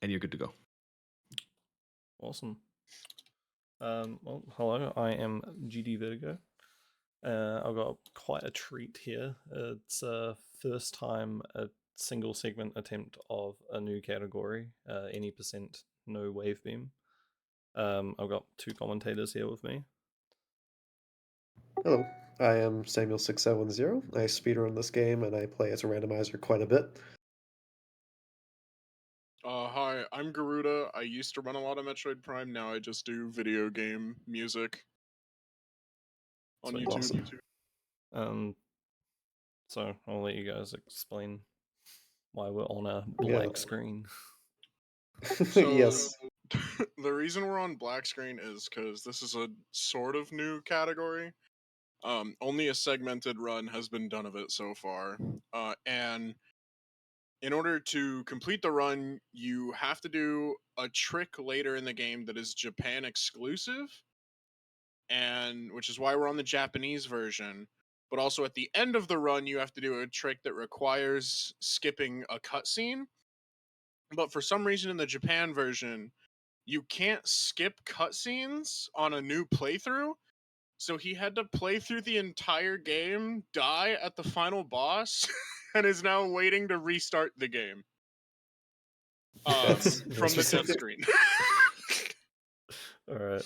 and you're good to go. Awesome. Well, hello, I am GD Vertigo. I've got quite a treat here. It's first time a single segment attempt of a new category, any percent no wave beam. I've got two commentators here with me. Hello, I am Samuel6710. I speedrun this game and I play as a randomizer quite a bit. Hi, I'm Garuda. I used to run a lot of Metroid Prime, now I just do video game music on Sweet. YouTube. Awesome. So I'll let you guys explain why we're on a black screen. So, Yes. the reason we're on black screen is because this is a sort of new category. Only a segmented run has been done of it so far. And in order to complete the run, you have to do a trick later in the game that is Japan exclusive, and which is why we're on the Japanese version. But also at the end of the run, you have to do a trick that requires skipping a cutscene. But for some reason in the Japan version, you can't skip cutscenes on a new playthrough. So he had to play through the entire game, die at the final boss, and is now waiting to restart the game. That's From the death screen. Alright.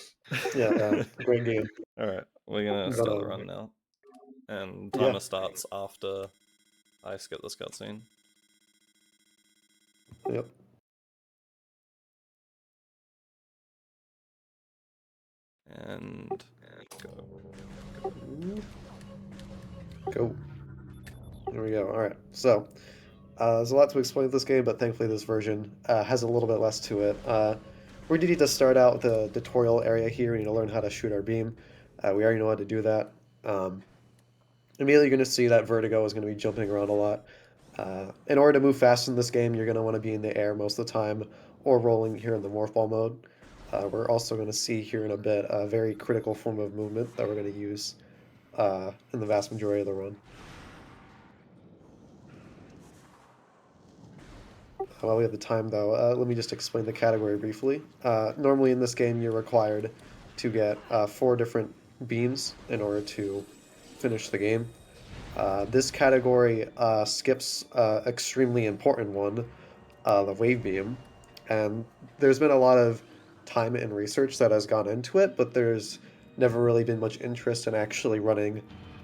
Yeah, great game. Alright, we're gonna start the run now. And timer starts after I skip this cutscene. Yep. And go. There we go. Alright, so there's a lot to explain with this game, but thankfully this version has a little bit less to it. We do need to start out with the tutorial area here. We need to learn how to shoot our beam. We already know how to do that. Immediately you're going to see that Vertigo is going to be jumping around a lot. In order to move fast in this game, you're going to want to be in the air most of the time, or rolling here in the morph ball mode. We're also going to see here in a bit a very critical form of movement that we're going to use in the vast majority of the run. While we have the time, though, let me just explain the category briefly. Normally in this game, you're required to get 4 different beams in order to finish the game. This category skips extremely important one, the wave beam, and there's been a lot of time and research that has gone into it, but there's never really been much interest in actually running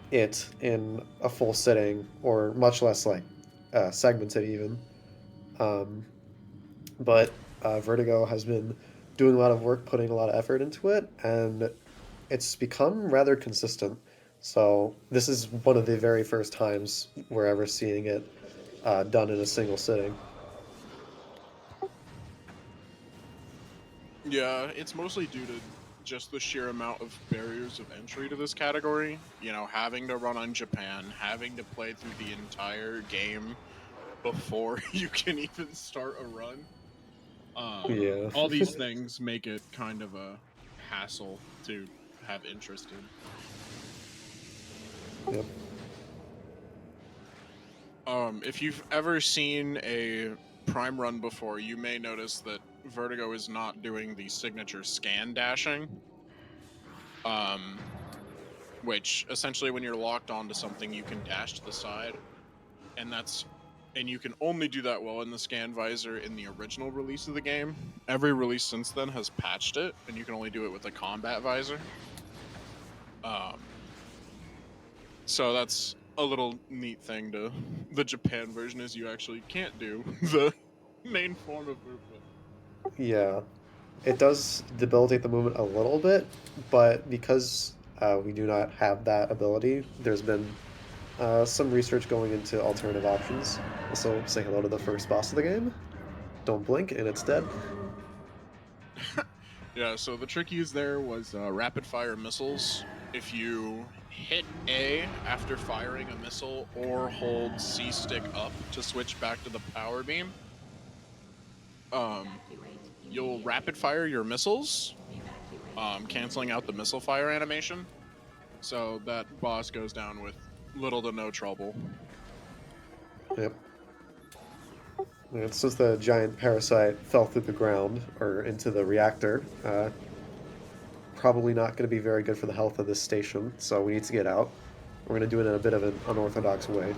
it in a full sitting, or much less like segmented even. But Vertigo has been doing a lot of work, putting a lot of effort into it, and it's become rather consistent. So this is one of the very first times we're ever seeing it done in a single sitting. Yeah, it's mostly due to just the sheer amount of barriers of entry to this category. You know, having to run on Japan, having to play through the entire game before you can even start a run. Yeah. All these things make it kind of a hassle to have interest in. Yep. If you've ever seen a Prime run before, you may notice that Vertigo is not doing the signature scan dashing. Which essentially when you're locked onto something, you can dash to the side. And you can only do that well in the scan visor in the original release of the game. Every release since then has patched it, and you can only do it with a combat visor. So that's a little neat thing to the Japan version, is you actually can't do the main form of movement. Yeah. It does debilitate the movement a little bit, but because we do not have that ability, there's been some research going into alternative options. Also, say hello to the first boss of the game. Don't blink, and it's dead. Yeah, so the trick used there was rapid fire missiles. If you hit A after firing a missile or hold C stick up to switch back to the power beam, you'll rapid fire your missiles, canceling out the missile fire animation. So that boss goes down with little to no trouble. Yep. And since the giant parasite fell through the ground or into the reactor, probably not going to be very good for the health of this station, so we need to get out. We're going to do it in a bit of an unorthodox way.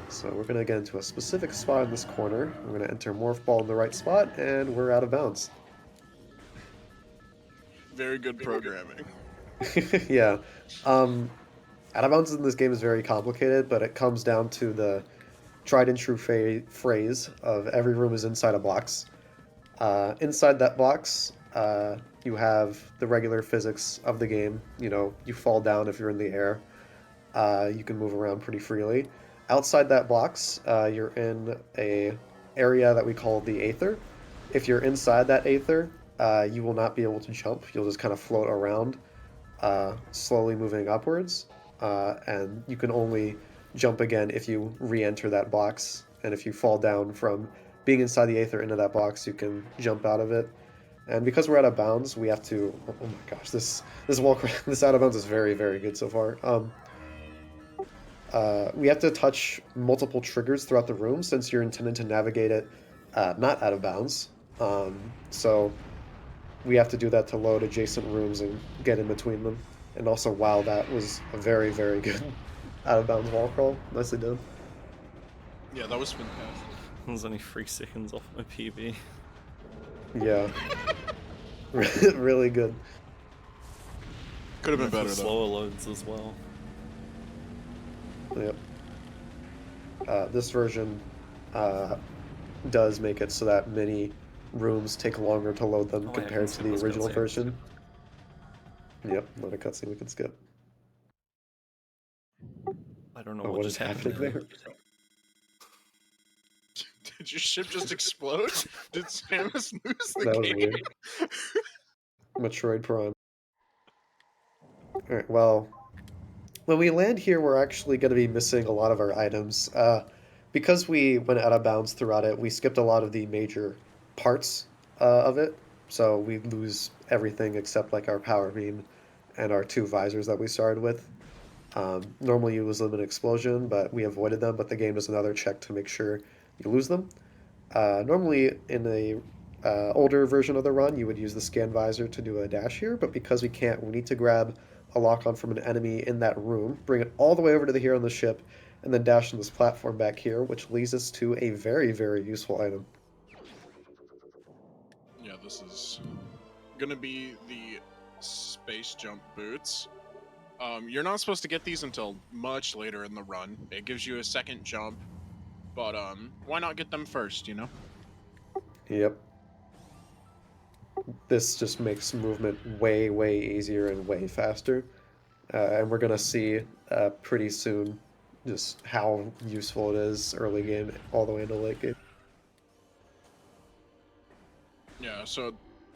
So we're going to get into a specific spot in this corner. We're going to enter Morph Ball in the right spot, and we're out of bounds. Very good programming. Yeah. Out of bounds in this game is very complicated, but it comes down to the tried and true phrase of every room is inside a box. Inside that box, you have the regular physics of the game. You know, you fall down if you're in the air. You can move around pretty freely. Outside that box, you're in a area that we call the Aether. If you're inside that Aether, you will not be able to jump. You'll just kind of float around, slowly moving upwards. And you can only jump again if you re-enter that box. And if you fall down from being inside the Aether into that box, you can jump out of it. And because we're out of bounds, we have to. Oh my gosh, this this out of bounds is very, very good so far. We have to touch multiple triggers throughout the room since you're intended to navigate it not out of bounds. So we have to do that to load adjacent rooms and get in between them. And also, wow, that was a very, very good out of bounds wall crawl. Nicely done. Yeah, that was fantastic. I was only 3 seconds off my PB. Yeah. Really good. Could have been And for better though. slower loads as well. Yep. This version does make it so that many rooms take longer to load them Oh, wait, I compared can to skip the this original cutscene. version. Yep, not a cutscene we can skip. I don't know Oh, what just happened there. Did your ship just explode? Did Samus lose the That was game? weird. Metroid Prime. Alright, well, when we land here, we're actually going to be missing a lot of our items. Because we went out of bounds throughout it, we skipped a lot of the major parts of it. So we lose everything except like our power beam and our 2 visors that we started with. Normally you lose them in explosion, but we avoided them, but the game does another check to make sure you lose them. Normally in a older version of the run, you would use the scan visor to do a dash here, but because we can't, we need to grab a lock-on from an enemy in that room, bring it all the way over to the hero on the ship, and then dash on this platform back here, which leads us to a very, very useful item. Yeah, this is gonna be the space jump boots. You're not supposed to get these until much later in the run. It gives you a second jump, but why not get them first, you know? Yep. This just makes movement way, way easier and way faster. And we're going to see pretty soon just how useful it is early game all the way into late game. Yeah, so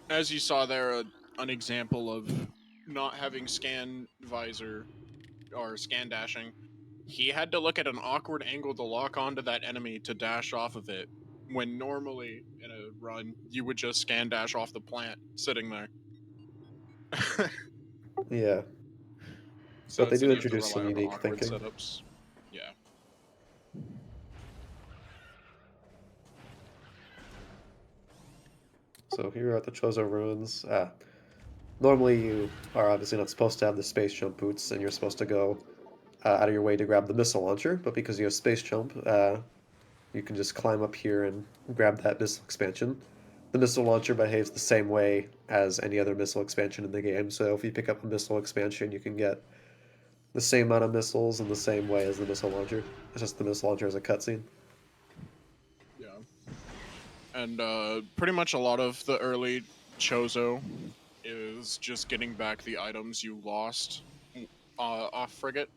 as you saw there, an example of not having scan visor or scan dashing, he had to look at an awkward angle to lock onto that enemy to dash off of it, when normally in a run you would just scan dash off the plant sitting there. Yeah, So but they do instead you have to introduce rely some on unique awkward thinking. setups. Yeah. So here we're at the Chozo Ruins. Normally you are obviously not supposed to have the space jump boots, and you're supposed to go out of your way to grab the missile launcher, but because you have space jump, you can just climb up here and grab that missile expansion. The missile launcher behaves the same way as any other missile expansion in the game, so if you pick up a missile expansion, you can get the same amount of missiles in the same way as the missile launcher. It's just the missile launcher is a cutscene. Yeah. And pretty much a lot of the early Chozo is just getting back the items you lost off frigate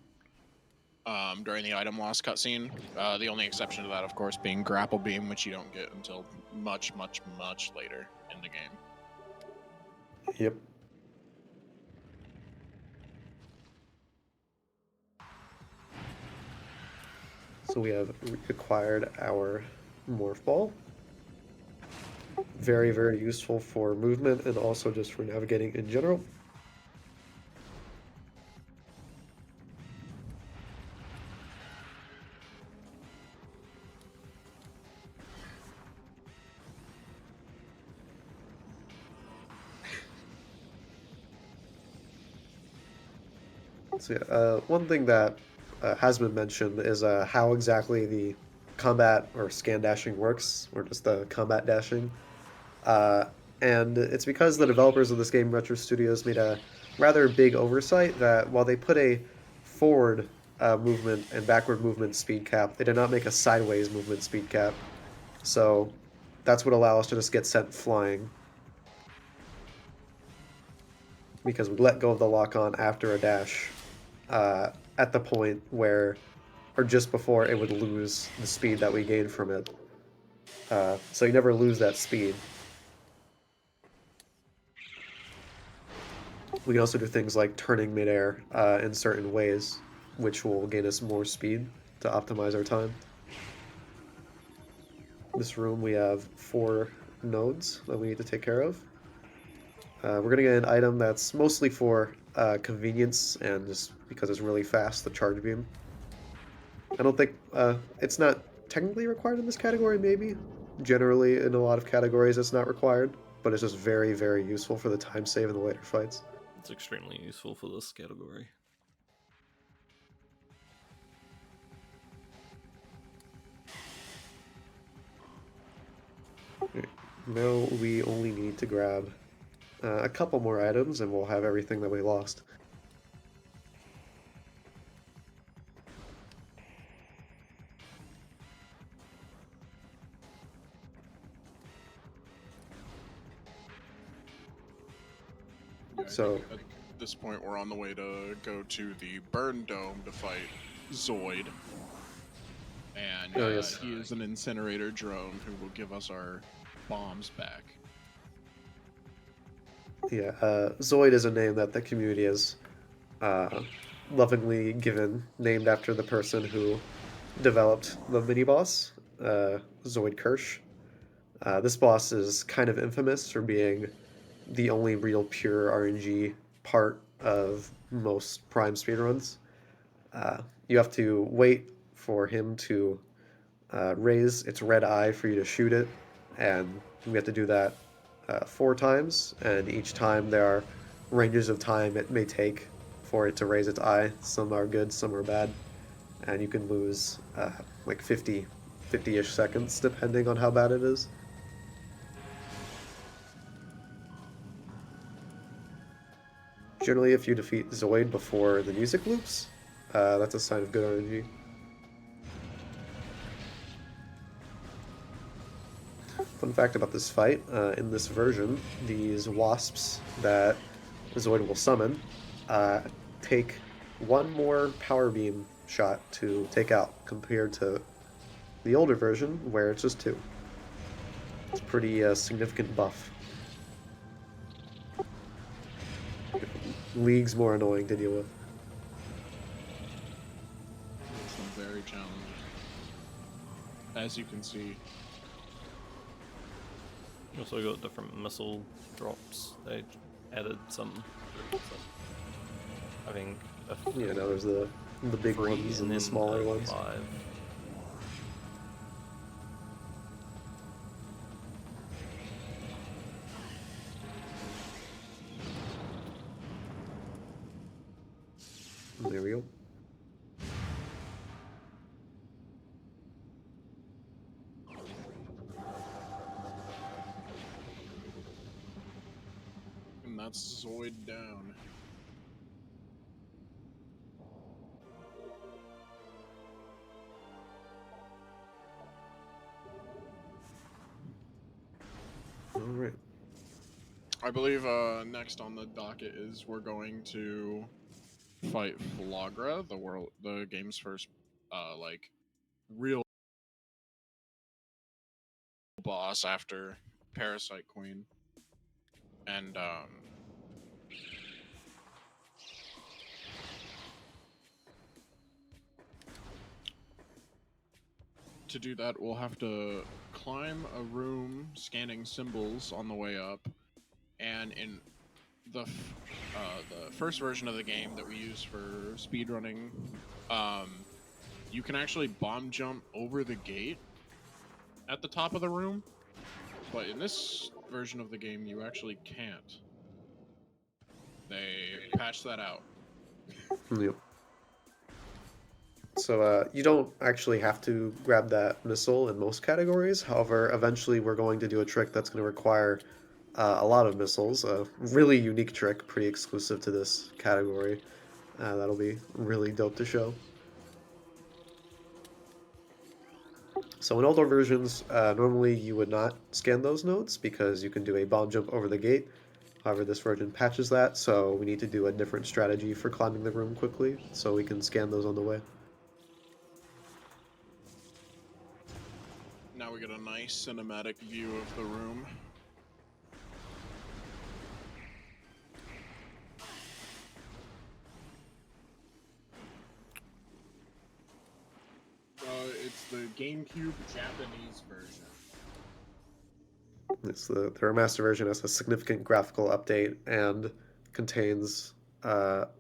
during the item loss cutscene. The only exception to that, of course, being grapple beam, which you don't get until much, much, much later in the game. Yep. So we have acquired our Morph Ball. Very, very useful for movement and also just for navigating in general. So yeah, one thing that has been mentioned is how exactly the combat or scan dashing works, or just the combat dashing. Uh, and it's because the developers of this game, Retro Studios, made a rather big oversight that while they put a forward movement and backward movement speed cap, they did not make a sideways movement speed cap. So that's what allows us to just get sent flying. Because we let go of the lock on after a dash at the point where, or just before it would lose the speed that we gained from it. So you never lose that speed. We can also do things like turning midair in certain ways, which will gain us more speed to optimize our time. This room we have 4 nodes that we need to take care of. We're going to get an item that's mostly for convenience and just because it's really fast, the charge beam. I don't think it's not technically required in this category, maybe. Generally, in a lot of categories, it's not required, but it's just very, very useful for the time save in the later fights. It's extremely useful for this category. Now we only need to grab a couple more items and we'll have everything that we lost. Yeah, I So- think at this point, we're on the way to go to the Burn Dome to fight Zoid. And Oh, yes. he is an incinerator drone who will give us our bombs back. Yeah, Zoid is a name that the community has lovingly given, named after the person who developed the mini-boss, Zoid Kirsch. This boss is kind of infamous for being the only real pure RNG part of most Prime speedruns. You have to wait for him to raise its red eye for you to shoot it, and we have to do that 4 times, and each time there are ranges of time it may take for it to raise its eye. Some are good, some are bad, and you can lose like 50-ish seconds depending on how bad it is. Generally, if you defeat Zoid before the music loops, that's a sign of good RNG. Fun fact about this fight, in this version, these wasps that Zoid will summon take 1 more power beam shot to take out compared to the older version where it's just 2. It's a pretty significant buff. Leagues more annoying to deal with. It's very challenging. As you can see. You also got different missile drops. They added some, I think, Yeah, now there's the big 3 ones and the then smaller a ones. 5. There we go. And that's Zoid down. Alright. I believe next on the docket is we're going to fight Flagra, the game's first like real boss after Parasite Queen. And to do that, we'll have to climb a room scanning symbols on the way up. And in the first version of the game that we use for speedrunning, you can actually bomb jump over the gate at the top of the room. But in this version of the game, you actually can't. They patched that out. Yep. So you don't actually have to grab that missile in most categories. However, eventually we're going to do a trick that's going to require a lot of missiles. A really unique trick, pretty exclusive to this category. That'll be really dope to show. So in older versions, normally you would not scan those nodes because you can do a bomb jump over the gate. However, this version patches that, so we need to do a different strategy for climbing the room quickly, so we can scan those on the way. Now we get a nice cinematic view of the room. It's the GameCube Japanese version. The remaster version has a significant graphical update and contains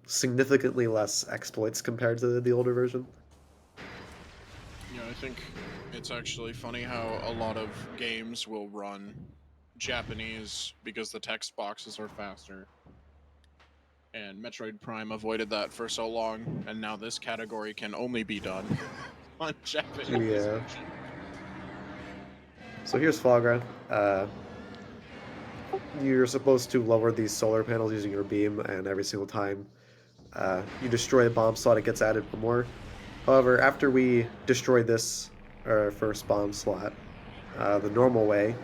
significantly less exploits compared to the older version. Yeah, I think it's actually funny how a lot of games will run Japanese because the text boxes are faster. And Metroid Prime avoided that for so long, and now this category can only be done on Japanese Yeah. version. So here's Fogra. You're supposed to lower these solar panels using your beam, and every single time you destroy a bomb slot, it gets added one more. However, after we destroy this first bomb slot the normal way,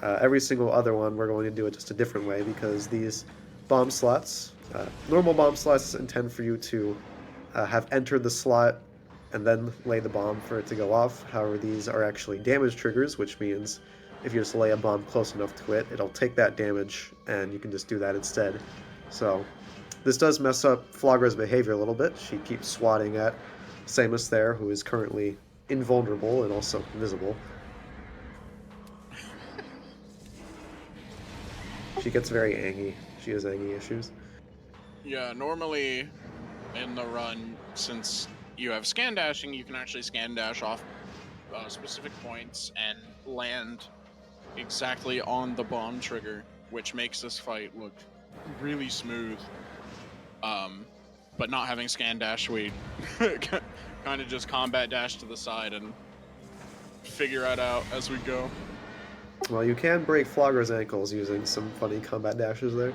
every single other one we're going to do it just a different way because these bomb slots, normal bomb slots intend for you to have entered the slot and then lay the bomb for it to go off. However, these are actually damage triggers, which means if you just lay a bomb close enough to it, it'll take that damage and you can just do that instead. So this does mess up Flogra's behavior a little bit. She keeps swatting at Samus there, who is currently invulnerable and also invisible. She gets very angy. She has angy issues. Yeah, normally in the run, since you have scan dashing, you can actually scan dash off specific points and land exactly on the bomb trigger, which makes this fight look really smooth. But not having scan dash, we kind of just combat dash to the side and figure it out as we go. Well, you can break Flogra's ankles using some funny combat dashes there.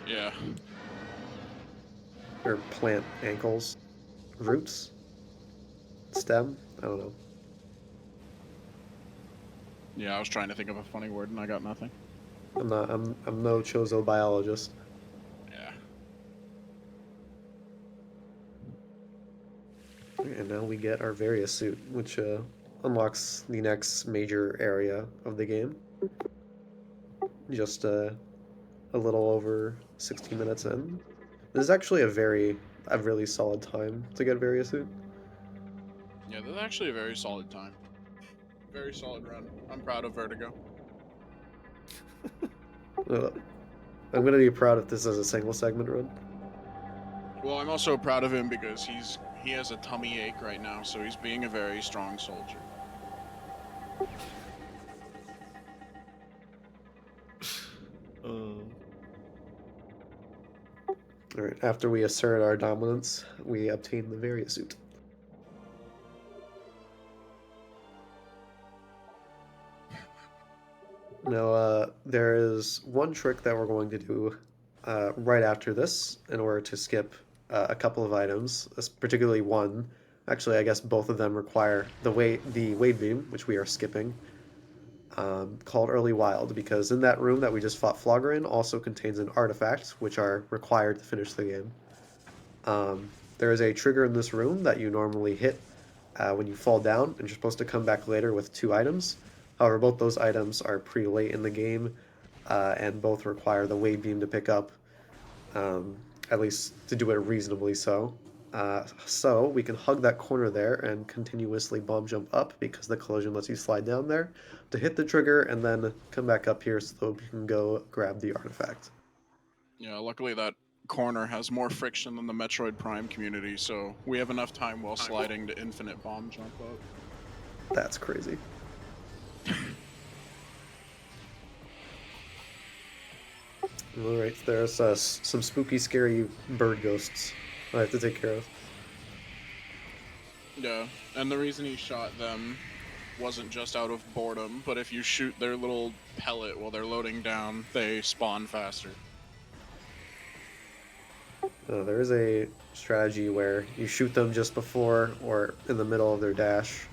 Yeah. Or plant ankles. Roots? Stem? I don't know. Yeah, I was trying to think of a funny word and I got nothing. I'm no Chozo biologist. Yeah. And now we get our Varia suit, which unlocks the next major area of the game. Just a little over 60 minutes in. This is actually a really solid time to get Varia suit. Yeah, that's actually a very solid time. Very solid run. I'm proud of Vertigo. I'm gonna be proud if this is a single segment run. Well, I'm also proud of him because he has a tummy ache right now, so he's being a very strong soldier. Alright, after we assert our dominance, we obtain the Varia suit. Now, there is one trick that we're going to do right after this in order to skip a couple of items, particularly one. Actually, I guess both of them require the wave beam, which we are skipping, called Early Wild, because in that room that we just fought Flogger in also contains an artifact, which are required to finish the game. There is a trigger in this room that you normally hit when you fall down, and you're supposed to come back later with 2 items. However, both those items are pretty late in the game, and both require the wave beam to pick up, at least to do it reasonably so. So we can hug that corner there and continuously bomb jump up because the collision lets you slide down there to hit the trigger and then come back up here so that we can go grab the artifact. Yeah, luckily that corner has more friction than the Metroid Prime community, so we have enough time while sliding to infinite bomb jump up. That's crazy. Alright, there's some spooky, scary bird ghosts I have to take care of. Yeah, and the reason he shot them wasn't just out of boredom, but if you shoot their little pellet while they're loading down, they spawn faster. There is a strategy where you shoot them just before or in the middle of their dash.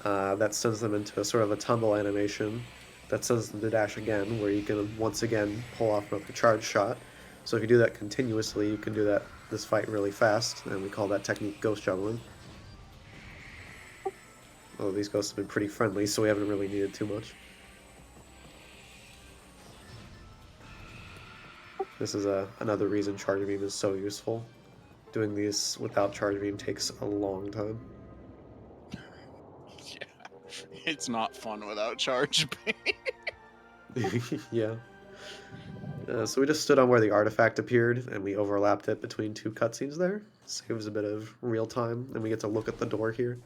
That sends them into a sort of a tumble animation. That sends them to dash again, where you can once again pull off another charge shot. So if you do that continuously, you can do this fight really fast, and we call that technique ghost juggling. Although these ghosts have been pretty friendly, so we haven't really needed too much. This is another reason Charge Beam is so useful. Doing these without Charge Beam takes a long time. Yeah, it's not fun without charge. Yeah. So we just stood on where the artifact appeared, and we overlapped it between two cutscenes there. Saves a bit of real time, and we get to look at the door here.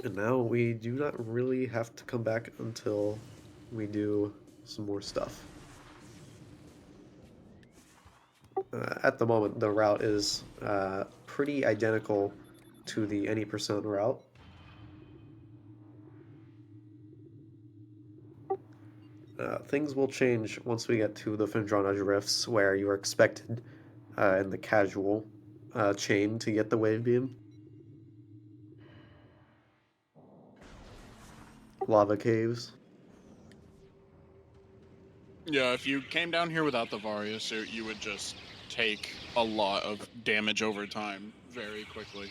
And now we do not really have to come back until we do some more stuff. At the moment, the route is pretty identical to the any percent route. Things will change once we get to the Findrana Drifts, where you are expected in the casual chain to get the wave beam. Lava caves. Yeah, if you came down here without the Varia suit, you would just take a lot of damage over time very quickly.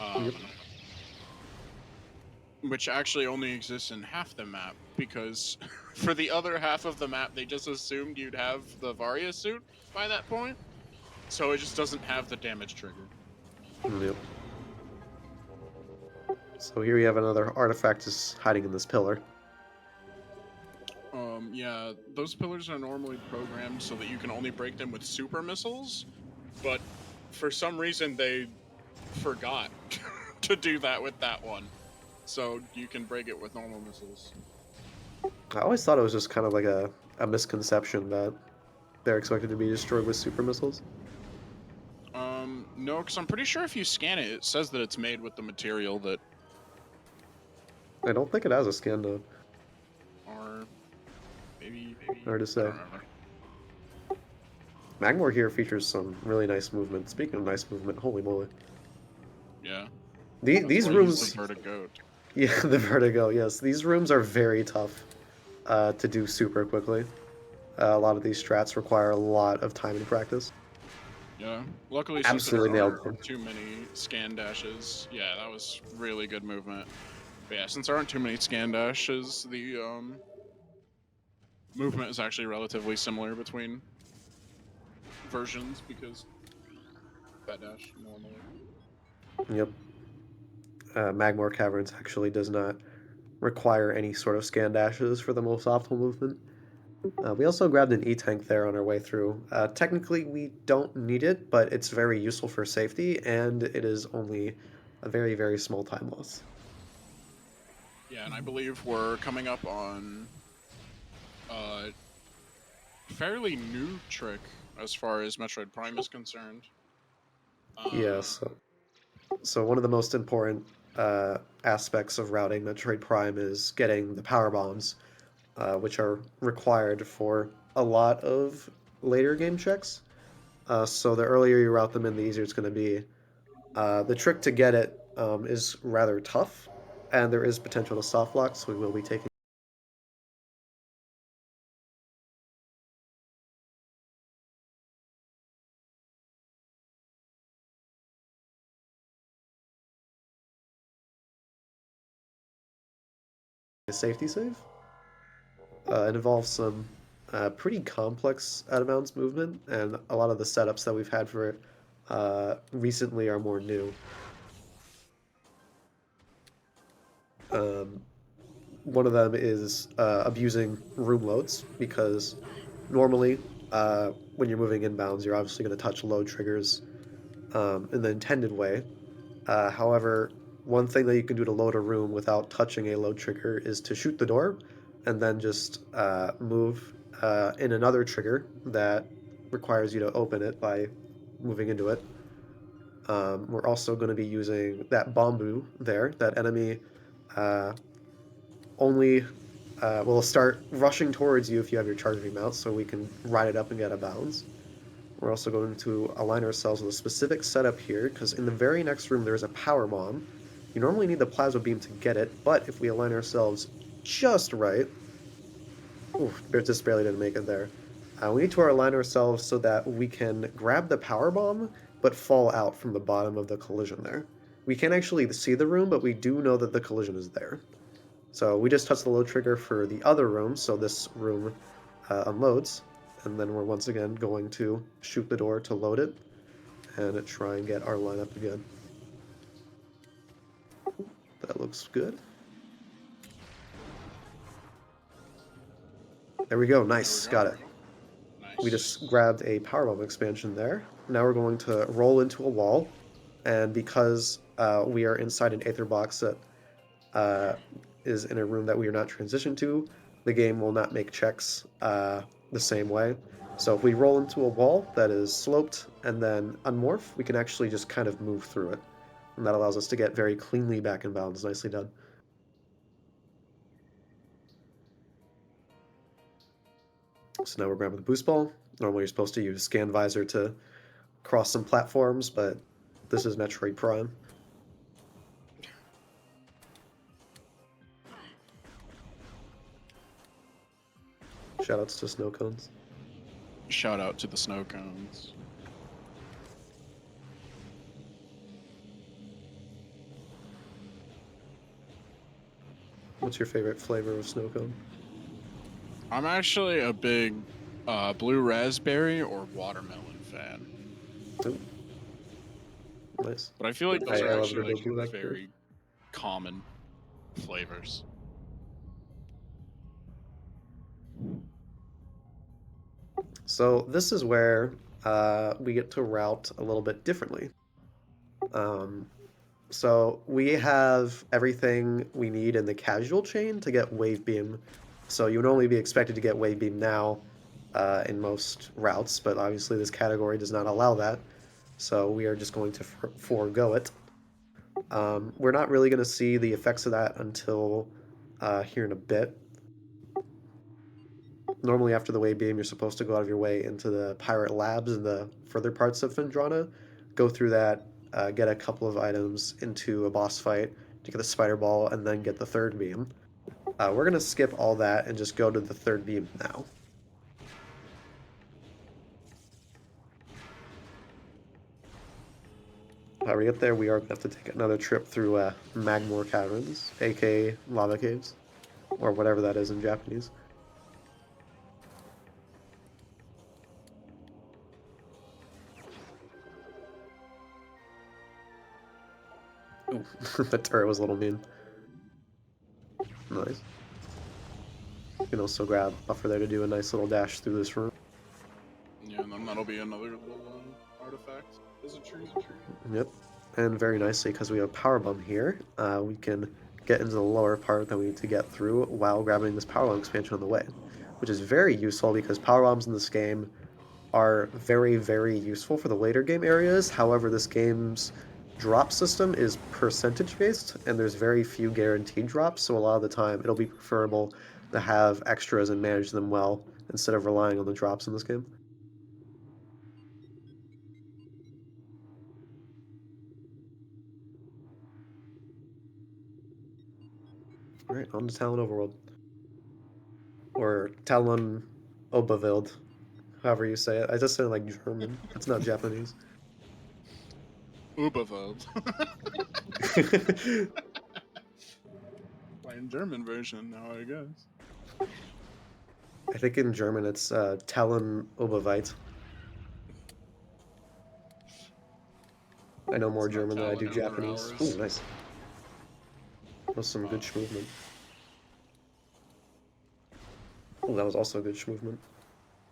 Yep. Which actually only exists in half the map, because for the other half of the map, they just assumed you'd have the Varia suit by that point, so it just doesn't have the damage trigger. Yep. So here we have another artifact is hiding in this pillar. Yeah, those pillars are normally programmed so that you can only break them with super missiles, but for some reason they forgot to do that with that one. So you can break it with normal missiles. I always thought it was just kind of like a misconception that they're expected to be destroyed with super missiles. No, because I'm pretty sure if you scan it, it says that it's made with the material that, I don't think it has a scan node. or maybe Hard to I say. don't remember. Magmor here features some really nice movement. Speaking of nice movement, holy moly. Yeah. These Why I use rooms... the Vertigo. Yeah, the Vertigo, yes. These rooms are very tough to do super quickly. A lot of these strats require a lot of time and practice. Yeah. Luckily, since there Absolutely nailed them. aren't too many scan dashes, yeah, that was really good movement. But yeah, since there aren't too many scan dashes, the movement is actually relatively similar between versions because that dash normally. Yep. Magmor Caverns actually does not require any sort of scan dashes for the most optimal movement. We also grabbed an E-tank there on our way through. Technically, we don't need it, but it's very useful for safety, and it is only a very, very small time loss. Yeah, and I believe we're coming up on a fairly new trick as far as Metroid Prime is concerned. Yeah, so one of the most important aspects of routing Metroid Prime is getting the power bombs, which are required for a lot of later game checks. So the earlier you route them in, the easier it's going to be. The trick to get it is rather tough, and there is potential to soft lock, so we will be taking a safety save. It involves some pretty complex out of bounds movement, and a lot of the setups that we've had for it recently are more new. Um, One of them is abusing room loads, because normally when you're moving inbounds, you're obviously going to touch load triggers in the intended way. However, one thing that you can do to load a room without touching a load trigger is to shoot the door, and then just move in another trigger that requires you to open it by moving into it. We're also going to be using that bamboo there. That enemy only will start rushing towards you if you have your charging mount, so we can ride it up and get out of bounds. We're also going to align ourselves with a specific setup here, because in the very next room there is a power bomb. You normally need the plasma beam to get it, but if we align ourselves just right... Oof, just barely didn't make it there. We need to align ourselves so that we can grab the power bomb, but fall out from the bottom of the collision there. We can't actually see the room, but we do know that the collision is there. So we just touched the load trigger for the other room, so this room unloads, and then we're once again going to shoot the door to load it, and try and get our lineup again. That looks good. There we go, nice, got it. Nice. We just grabbed a powerbomb expansion there. Now we're going to roll into a wall, and because we are inside an aether box that is in a room that we are not transitioned to, the game will not make checks the same way. So if we roll into a wall that is sloped and then unmorph, we can actually just kind of move through it. And that allows us to get very cleanly back in bounds. Nicely done. So now we're grabbing the boost ball. Normally you're supposed to use scan visor to cross some platforms, but this is Metroid Prime. Shoutouts to snow cones. Shout out to the snow cones. What's your favorite flavor of snow cone? I'm actually a big blue raspberry or watermelon fan. Ooh. Nice. But I feel like those I are love actually the blue like raspberry. very common flavors. So this is where we get to route a little bit differently. So we have everything we need in the casual chain to get wave beam. So you would only be expected to get wave beam now in most routes, but obviously this category does not allow that. So we are just going to forego it. We're not really going to see the effects of that until here in a bit. Normally after the wave beam, you're supposed to go out of your way into the pirate labs in the further parts of Phendrana, go through that, get a couple of items into a boss fight to get the spider ball, and then get the third beam. We're going to skip all that and just go to the third beam now. How we get there, we are going to have to take another trip through Magmore Caverns, aka Lava Caves, or whatever that is in Japanese. Ooh, that turret was a little mean. Nice. You can also grab buffer there to do a nice little dash through this room. Yeah, and then that'll be another little artifact. Is it true? Yep. And very nicely, because we have a power bomb here, we can get into the lower part that we need to get through while grabbing this power bomb expansion on the way, which is very useful because power bombs in this game are very, very useful for the later game areas. However, this game's drop system is percentage based, and there's very few guaranteed drops, so a lot of the time it'll be preferable to have extras and manage them well instead of relying on the drops in this game. Alright, on to Talon Overworld. Or Talon Oberwelt, however you say it. I just sound like German. It's not Japanese. Uberwelt. Playing German version now, I guess. I think in German it's Talon Oberweit. I know more It's not German than I do Talon Japanese. Oberhours. Ooh, nice. That was some good movement. Oh, that was also a good movement.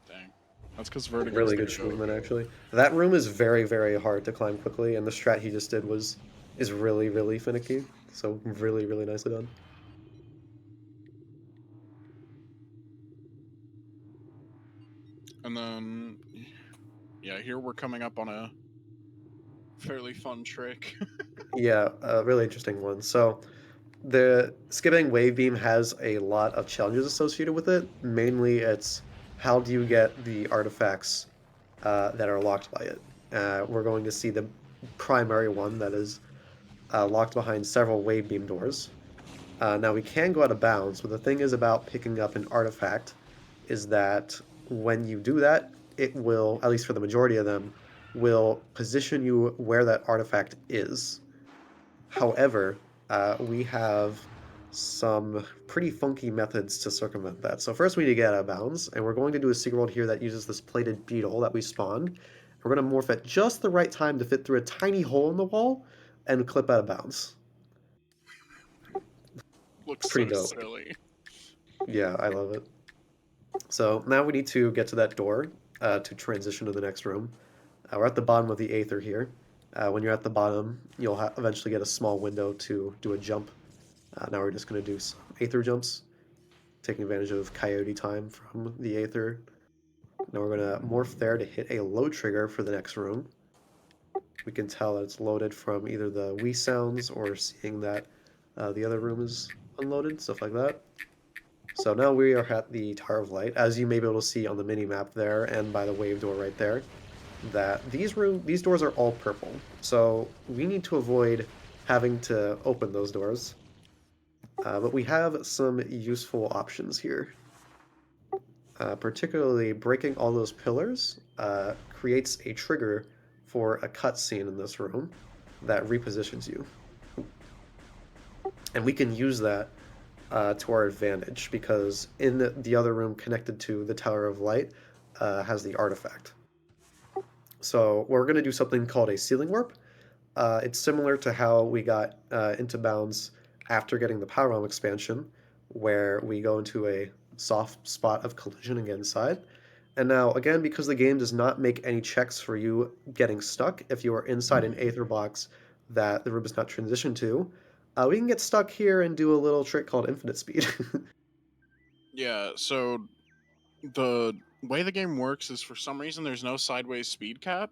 Dang. That's because Vertigo Really good movement, actually. That room is very, very hard to climb quickly, and the strat he just did is really, really finicky. So really, really nicely done. And then, yeah, here we're coming up on a fairly fun trick. Yeah, a really interesting one. So the skipping wave beam has a lot of challenges associated with it. Mainly, it's how do you get the artifacts that are locked by it. We're going to see the primary one that is locked behind several wave beam doors. Now we can go out of bounds, but the thing is about picking up an artifact is that when you do that, it will, at least for the majority of them, will position you where that artifact is. However, we have some pretty funky methods to circumvent that. So first we need to get out of bounds, and we're going to do a secret world here that uses this plated beetle that we spawned. We're going to morph at just the right time to fit through a tiny hole in the wall and clip out of bounds. Looks Pretty so dope. silly. Yeah, I love it. So now we need to get to that door to transition to the next room. We're at the bottom of the Aether here. When you're at the bottom, you'll eventually get a small window to do a jump. Now we're just going to do some Aether jumps, taking advantage of Coyote time from the Aether. Now we're going to morph there to hit a load trigger for the next room. We can tell that it's loaded from either the Wii sounds or seeing that the other room is unloaded, stuff like that. So now we are at the Tower of Light, as you may be able to see on the mini map there and by the wave door right there, that these doors are all purple. So we need to avoid having to open those doors. But we have some useful options here. Particularly breaking all those pillars creates a trigger for a cutscene in this room that repositions you. And we can use that to our advantage because in the other room connected to the Tower of Light has the artifact. So we're going to do something called a ceiling warp. It's similar to how we got into bounds after getting the Power Realm expansion, where we go into a soft spot of collision and get inside. And now, again, because the game does not make any checks for you getting stuck if you are inside an Aether box that the room is not transitioned to, we can get stuck here and do a little trick called infinite speed. Yeah, so the way the game works is for some reason there's no sideways speed cap.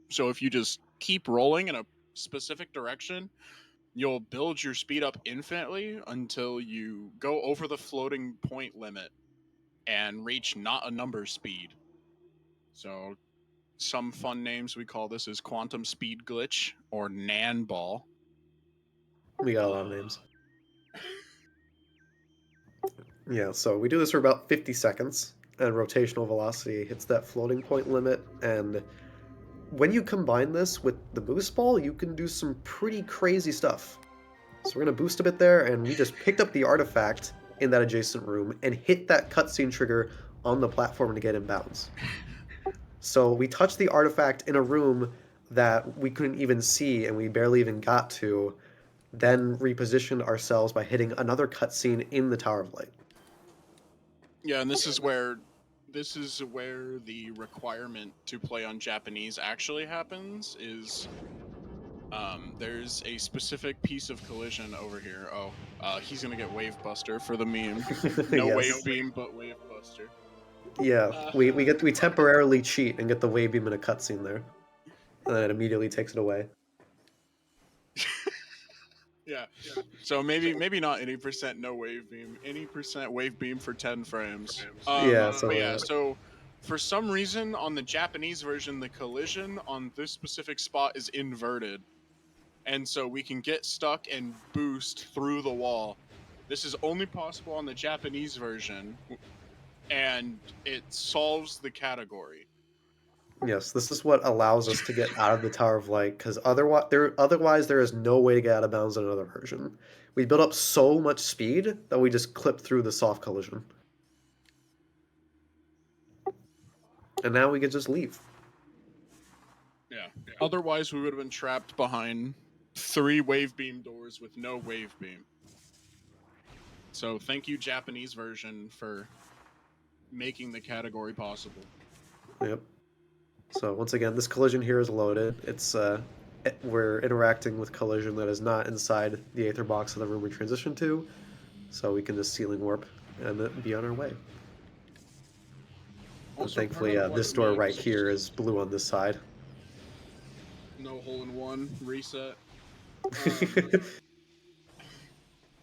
So if you just keep rolling in a specific direction, you'll build your speed up infinitely until you go over the floating point limit and reach not a number speed. So some fun names we call this is quantum speed glitch or nan ball. We got a lot of names. Yeah, so we do this for about 50 seconds, and rotational velocity hits that floating point limit, and when you combine this with the boost ball, you can do some pretty crazy stuff. So we're going to boost a bit there, and we just picked up the artifact in that adjacent room and hit that cutscene trigger on the platform to get in bounds. So we touched the artifact in a room that we couldn't even see and we barely even got to, then repositioned ourselves by hitting another cutscene in the Tower of Light. Yeah, and this is where the requirement to play on Japanese actually happens is there's a specific piece of collision over here. Oh, he's gonna get Wave Buster for the meme. No Yes. Wave Beam, but Wave Buster. Yeah, we temporarily cheat and get the wave beam in a cutscene there, and then it immediately takes it away. Yeah. So maybe not any percent no wave beam, any percent wave beam for 10 frames. Yeah, But something yeah, like that. so for some reason on the Japanese version, the collision on this specific spot is inverted, and so we can get stuck and boost through the wall. This is only possible on the Japanese version, and it solves the category. Yes, this is what allows us to get out of the Tower of Light, because otherwise there is no way to get out of bounds in another version. We built up so much speed that we just clipped through the soft collision. And now we can just leave. Yeah. Otherwise, we would have been trapped behind 3 wave beam doors with no wave beam. So thank you, Japanese version, for making the category possible. Yep. So once again, this collision here is loaded. We're interacting with collision that is not inside the Aether box of the room we transitioned to, so we can just ceiling warp and be on our way. And Also, part thankfully, of what this door right makes here is blue on this side. no hole in one reset.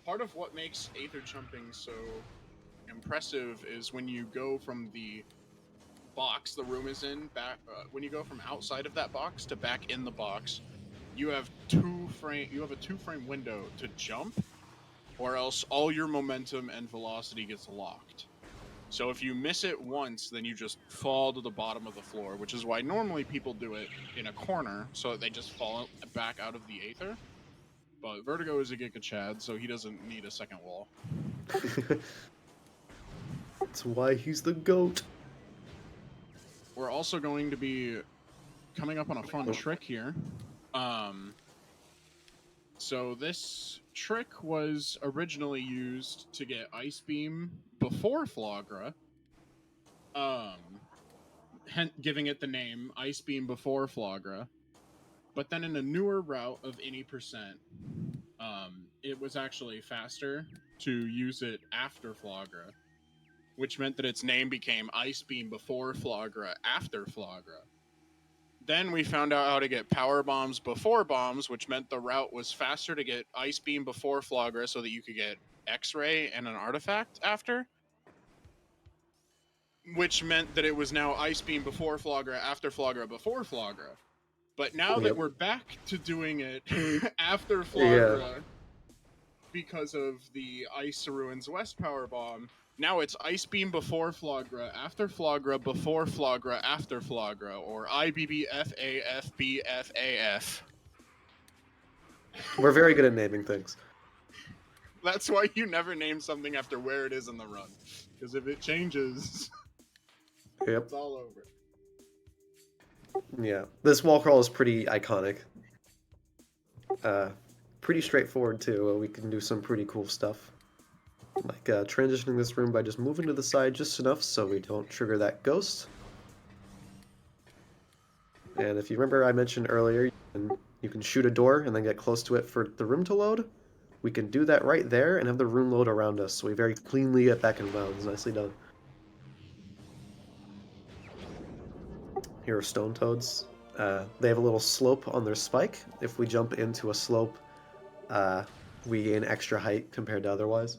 Part of what makes Aether jumping so impressive is when you go from the box the room is in back. When you go from outside of that box to back in the box, you have a 2-frame window to jump, or else all your momentum and velocity gets locked. So if you miss it once, then you just fall to the bottom of the floor, which is why normally people do it in a corner so that they just fall back out of the Aether. But Vertigo is a Giga Chad, so he doesn't need a second wall. That's why he's the GOAT. We're also going to be coming up on a fun trick here. So this trick was originally used to get Ice Beam before Flagra, giving it the name Ice Beam before Flagra. But then in a newer route of any percent, it was actually faster to use it after Flagra, which meant that its name became Ice Beam before Flagra after Flagra. Then we found out how to get power bombs before bombs, which meant the route was faster to get Ice Beam before Flagra so that you could get X-Ray and an artifact after. Which meant that it was now Ice Beam before Flagra, after Flagra, before Flagra. But now that we're back to doing it after Flagra, because of the Ice Ruins West power bomb, now it's Ice Beam before Flagra, after Flagra, before Flagra, after Flagra, or IBBFAFBFAF. We're very good at naming things. That's why you never name something after where it is in the run. Because if it changes, it's all over. Yeah, this wall crawl is pretty iconic. Pretty straightforward too. We can do some pretty cool stuff. Like transitioning this room by just moving to the side just enough so we don't trigger that ghost. And if you remember I mentioned earlier, you can shoot a door and then get close to it for the room to load. We can do that right there and have the room load around us, so we very cleanly get back in bounds. Nicely done. Here are stone toads. They have a little slope on their spike. If we jump into a slope, we gain extra height compared to otherwise.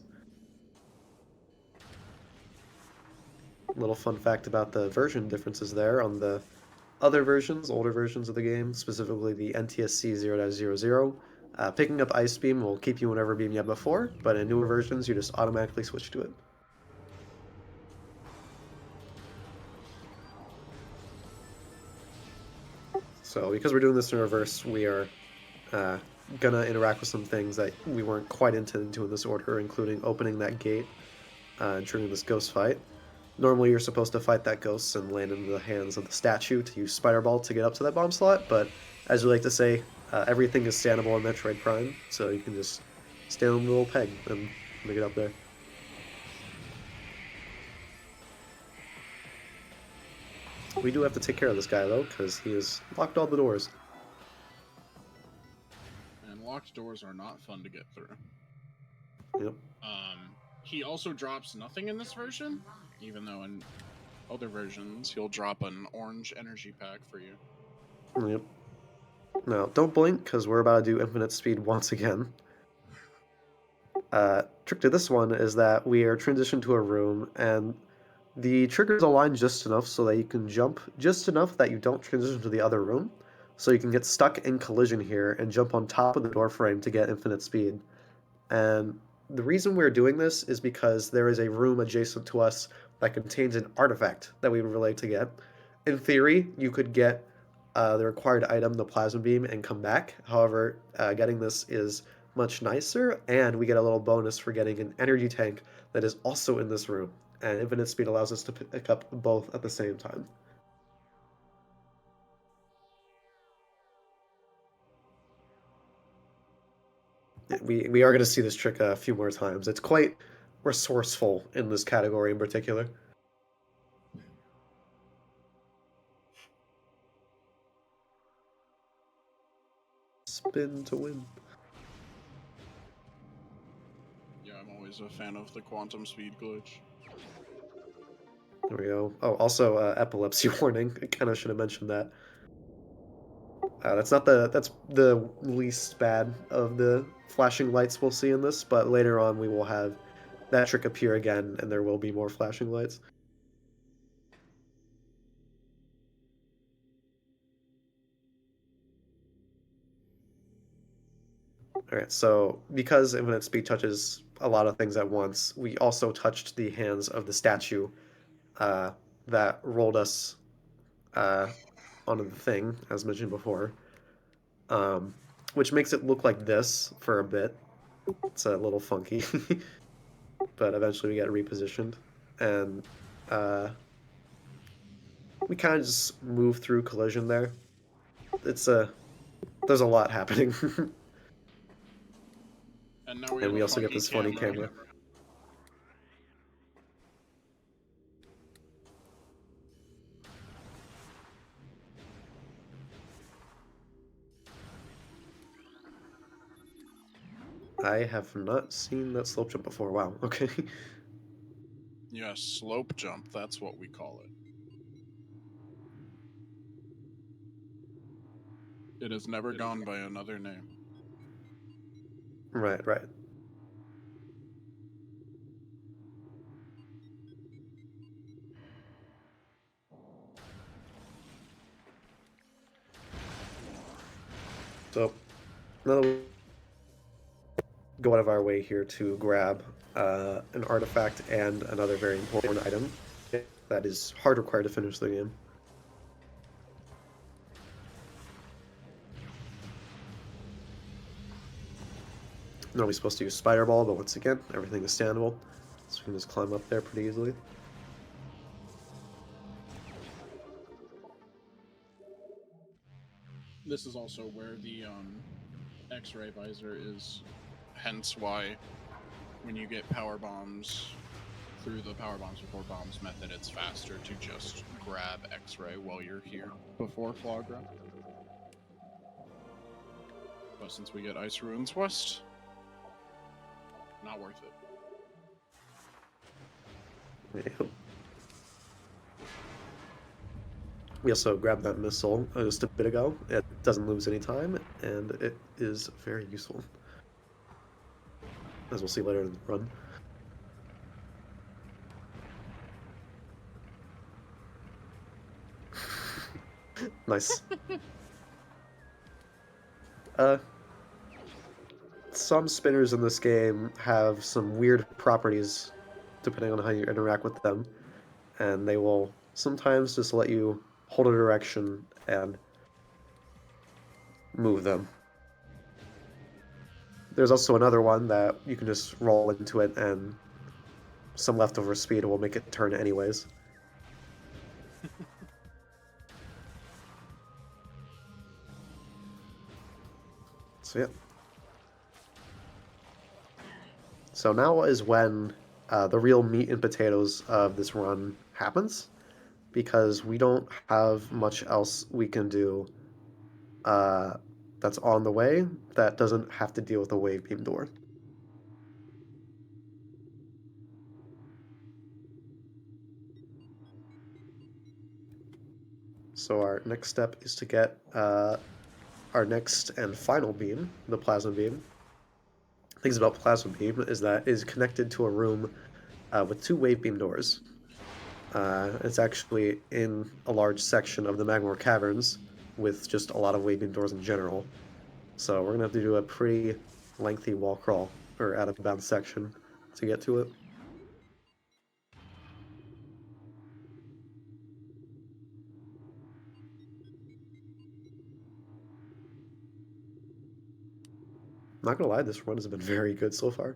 Little fun fact about the version differences there. On the other versions, older versions of the game, specifically the NTSC 0.00, picking up Ice Beam will keep you whatever beam you had before, but in newer versions you just automatically switch to it. So because we're doing this in reverse, we are gonna interact with some things that we weren't quite intending to in this order, including opening that gate and triggering this ghost fight. Normally you're supposed to fight that ghost and land into the hands of the statue to use Spider Ball to get up to that bomb slot, but as we like to say, everything is standable in Metroid Prime, so you can just stand on the little peg and make it up there. We do have to take care of this guy though, because he has locked all the doors. And locked doors are not fun to get through. Yep. He also drops nothing in this version, even though in other versions he'll drop an orange energy pack for you. Yep. Now, don't blink, because we're about to do infinite speed once again. Trick to this one is that we are transitioned to a room, and the triggers align just enough so that you can jump just enough that you don't transition to the other room. So you can get stuck in collision here and jump on top of the door frame to get infinite speed. And the reason we're doing this is because there is a room adjacent to us that contains an artifact that we would relate to get. In theory, you could get the required item, the plasma beam, and come back. However, getting this is much nicer, and we get a little bonus for getting an energy tank that is also in this room. And infinite speed allows us to pick up both at the same time. We are going to see this trick a few more times. It's quite resourceful in this category in particular. Spin to win. Yeah, I'm always a fan of the quantum speed glitch. There we go. Oh, also epilepsy warning. I kind of should have mentioned that. That's the least bad of the flashing lights we'll see in this, but later on we will have that trick appear again, and there will be more flashing lights. Alright, so because Infinite Speed touches a lot of things at once, we also touched the hands of the statue uh, that rolled us onto the thing, as mentioned before, um, which makes it look like this for a bit. It's a little funky, but eventually we get repositioned, and we kind of just move through collision there. There's a lot happening. And now we And have we a also get this funny camera. I have not seen that slope jump before. Wow, okay. Yeah, slope jump, that's what we call it. It has never gone by another name. Right, right. So, now that we go out of our way here to grab an artifact and another very important item that is hard required to finish the game. Normally supposed to use Spider Ball, but once again, everything is standable. So we can just climb up there pretty easily. This is also where the X-ray visor is, hence why when you get power bombs through the power bombs before bombs method, it's faster to just grab X-ray while you're here before Flagra. But since we get Ice Ruins West, not worth it. Yep. We also grabbed that missile just a bit ago. It doesn't lose any time, and it is very useful, as we'll see later in the run. Nice. Some spinners in this game have some weird properties depending on how you interact with them, and they will sometimes just let you hold a direction and move them. There's also another one that you can just roll into it and some leftover speed will make it turn anyways. So yeah. So now is when the real meat and potatoes of this run happens, because we don't have much else we can do that's on the way that doesn't have to deal with a wave beam door. So our next step is to get our next and final beam, the plasma beam. Things about plasma beam is that it is connected to a room with two wave beam doors. It's actually in a large section of the Magmor Caverns with just a lot of wave beam doors in general. So we're gonna have to do a pretty lengthy wall crawl or out of bounds section to get to it. Not gonna lie, this run has been very good so far.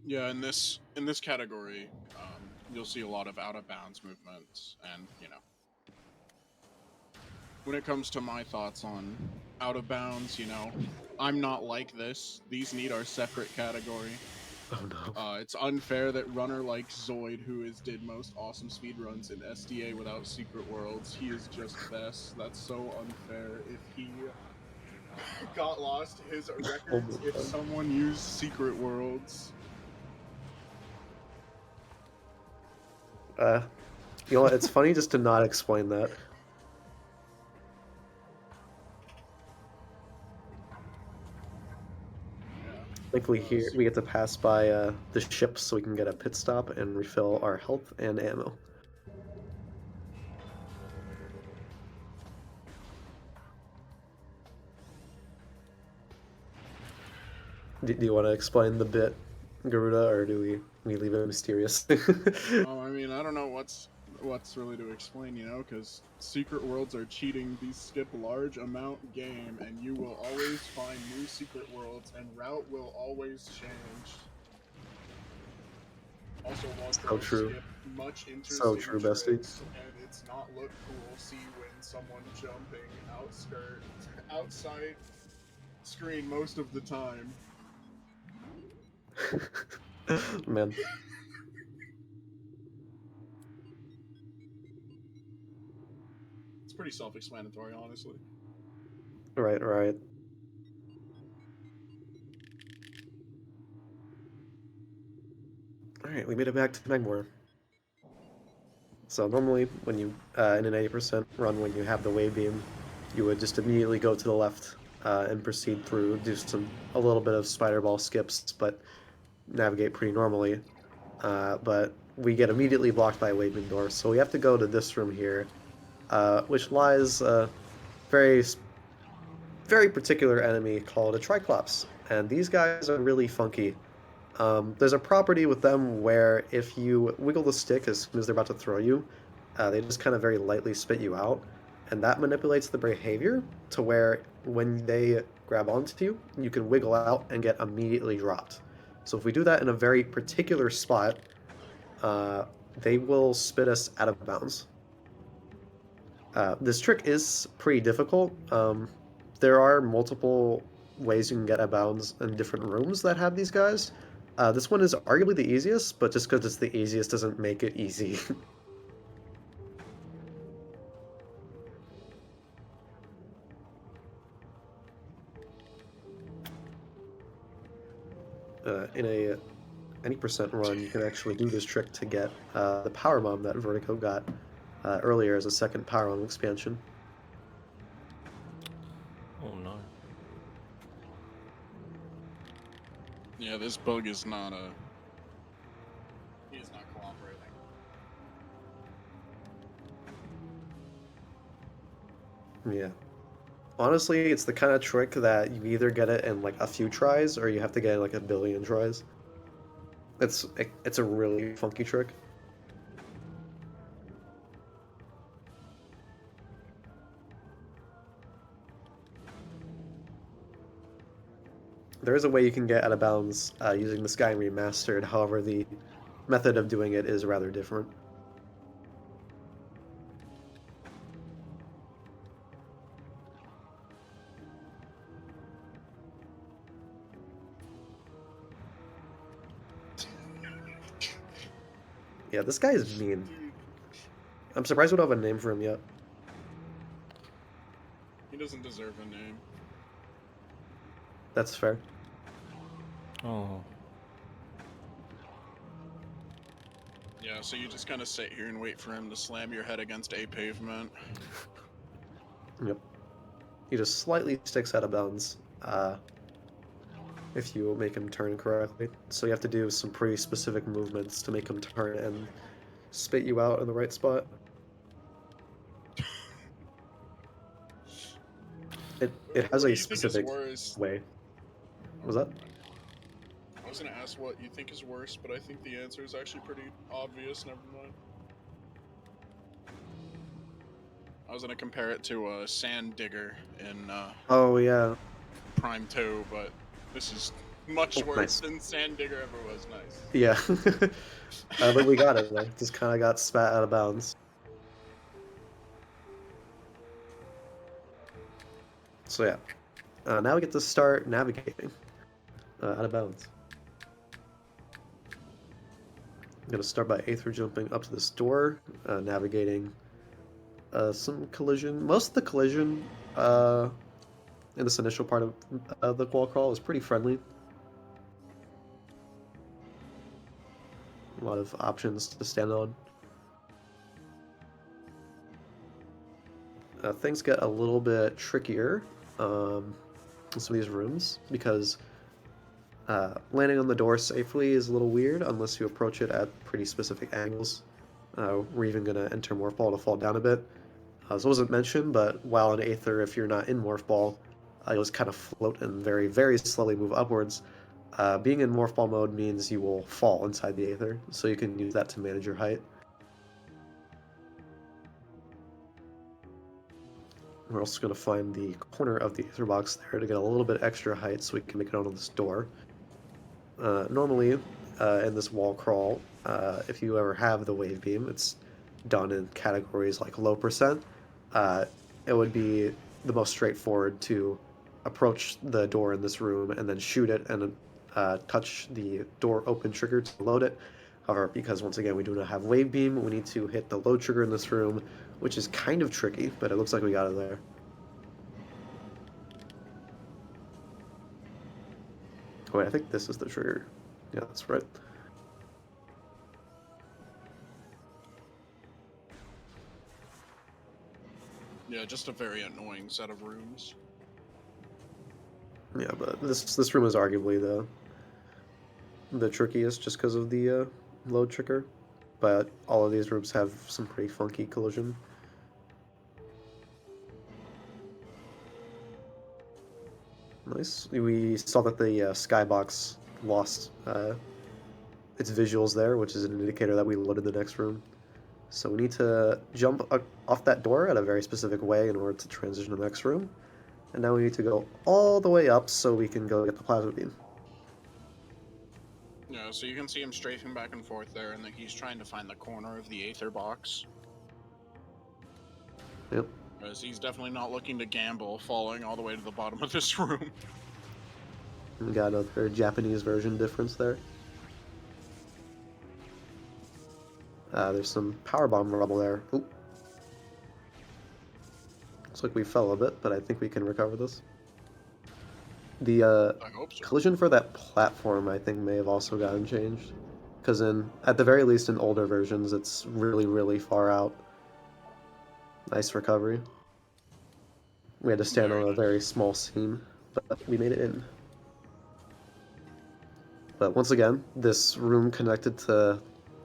Yeah, in this category, you'll see a lot of out of bounds movements, and when it comes to my thoughts on out of bounds, I'm not like this. These need our separate category. Oh no. It's unfair that runner like Zoid, who did most awesome speedruns in SDA without secret worlds, he is just best. That's so unfair. If he got lost his Oh records my if God. someone used secret worlds. You know what? It's funny just to not explain that. Thankfully, here we get to pass by the ship so we can get a pit stop and refill our health and ammo. Do you want to explain the bit, Garuda, or do we leave it mysterious? I mean, I don't know what's really to explain, you know, because secret worlds are cheating. These skip large amount game, and you will always find new secret worlds, and route will always change. Also, while So pros true. skip much So interesting true, bestie. tricks, and it's not look cool, see when someone jumping outside screen most of the time. Man, It's pretty self-explanatory, honestly. right, right. All right, we made it back to Megmore. So normally, when you in an 80% run, when you have the wave beam, you would just immediately go to the left and proceed through, do a little bit of spider ball skips, but navigate pretty normally. But we get immediately blocked by a wave beam door, so we have to go to this room here, which lies very very particular enemy called a Triclops, and these guys are really funky. There's a property with them where if you wiggle the stick as soon as they're about to throw you, they just kind of very lightly spit you out, and that manipulates the behavior to where when they grab onto you, you can wiggle out and get immediately dropped. So if we do that in a very particular spot, uh, they will spit us out of bounds. This trick is pretty difficult. There are multiple ways you can get out of bounds in different rooms that have these guys. This one is arguably the easiest, but just because it's the easiest doesn't make it easy. In a any percent run, you can actually do this trick to get the power bomb that Vertigo got earlier as a second power bomb expansion. Oh no. Yeah, this bug is not he is not cooperating. Yeah. Honestly, it's the kind of trick that you either get it in like a few tries or you have to get it like a billion tries. It's a really funky trick. There is a way you can get out of bounds using the Sky Remastered, however, the method of doing it is rather different. Yeah, this guy is mean. Dude, I'm surprised we don't have a name for him yet. he doesn't deserve a name. That's fair. Oh. Yeah, so you just kind of sit here and wait for him to slam your head against a pavement. Yep. He just slightly sticks out of bounds if you make him turn correctly. So you have to do some pretty specific movements to make him turn and spit you out in the right spot. It has What a do you think is specific worse? way. What was that? I was gonna ask what you think is worse, but I think the answer is actually pretty obvious. Never mind. I was gonna compare it to a sand digger in Oh yeah. Prime 2, but this is much Oh, worse nice. than sand digger ever was. Nice. Yeah. But we got it though. Just kind of got spat out of bounds. So yeah. Now we get to start navigating out of bounds. I'm gonna start by Aether jumping up to this door, navigating some collision. Most of the collision in this initial part of the wall crawl is pretty friendly. A lot of options to stand on. Things get a little bit trickier in some of these rooms because landing on the door safely is a little weird unless you approach it at pretty specific angles. We're even going to enter Morph Ball to fall down a bit. As wasn't mentioned, but while in Aether, if you're not in Morph Ball, you'll just kind of float and very, very slowly move upwards. Being in Morph Ball mode means you will fall inside the Aether, so you can use that to manage your height. We're also going to find the corner of the Aether box there to get a little bit extra height so we can make it onto this door. Normally, in this wall crawl, if you ever have the wave beam, it's done in categories like low percent. It would be the most straightforward to approach the door in this room and then shoot it and touch the door open trigger to load it. However, because once again we do not have wave beam, we need to hit the load trigger in this room, which is kind of tricky, but it looks like we got it there. Oh wait, I think this is the trigger. Yeah, that's right. Yeah, just a very annoying set of rooms. Yeah, but this room is arguably the trickiest just because of the load trigger. But all of these rooms have some pretty funky collision. Nice. We saw that the skybox lost its visuals there, which is an indicator that we loaded the next room. So we need to jump off that door at a very specific way in order to transition to the next room. And now we need to go all the way up so we can go get the plasma beam. Yeah, so you can see him strafing back and forth there, and then he's trying to find the corner of the Aether box. Yep. Because he's definitely not looking to gamble falling all the way to the bottom of this room. We got another Japanese version difference there. There's some power bomb rubble there. Oop. Looks like we fell a bit, but I think we can recover this. The I hope so. collision for that platform, I think, may have also gotten changed. Because at the very least in older versions, it's really, really far out. Nice recovery. We had to stand on a very small seam, but we made it in. But once again, this room connected to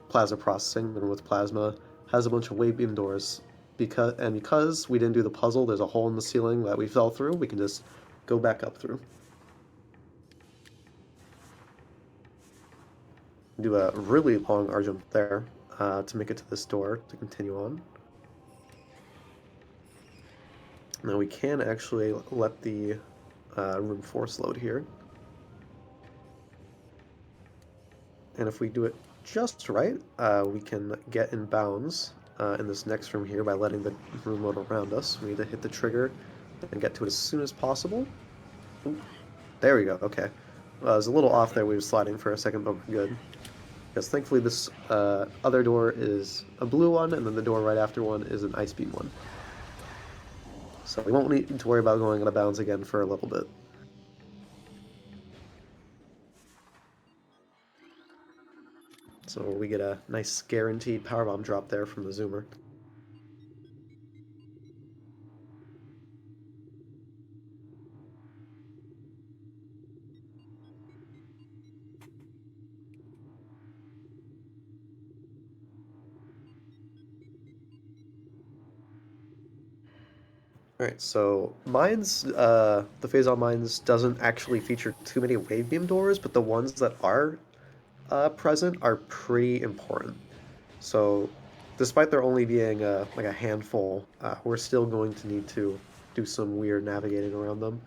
plasma processing and with plasma has a bunch of wave beam doors. Because we didn't do the puzzle, there's a hole in the ceiling that we fell through. We can just go back up through. Do a really long R jump there to make it to this door to continue on. Now we can actually let the room force load here. And if we do it just right, we can get in bounds in this next room here by letting the room load around us. We need to hit the trigger and get to it as soon as possible. Ooh, there we go, okay. I was a little off there, we were sliding for a second, but we're good. Because thankfully this other door is a blue one, and then the door right after one is an ice beam one. So we won't need to worry about going out of bounds again for a little bit. So we get a nice guaranteed powerbomb drop there from the zoomer. Alright, so mines, the Phazon mines doesn't actually feature too many wave beam doors, but the ones that are present are pretty important. So despite there only being like a handful, we're still going to need to do some weird navigating around them.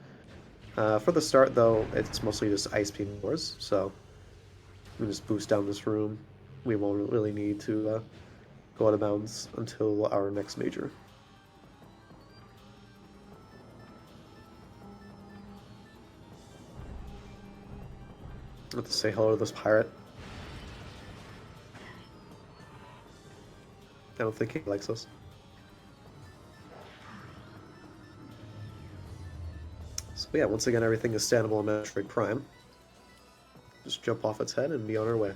For the start though, it's mostly just ice beam doors, so we just boost down this room. We won't really need to go out of bounds until our next major. I have to say hello to this pirate. I don't think he likes us. So yeah, once again, everything is standable in Metroid Prime. Just jump off its head and be on our way.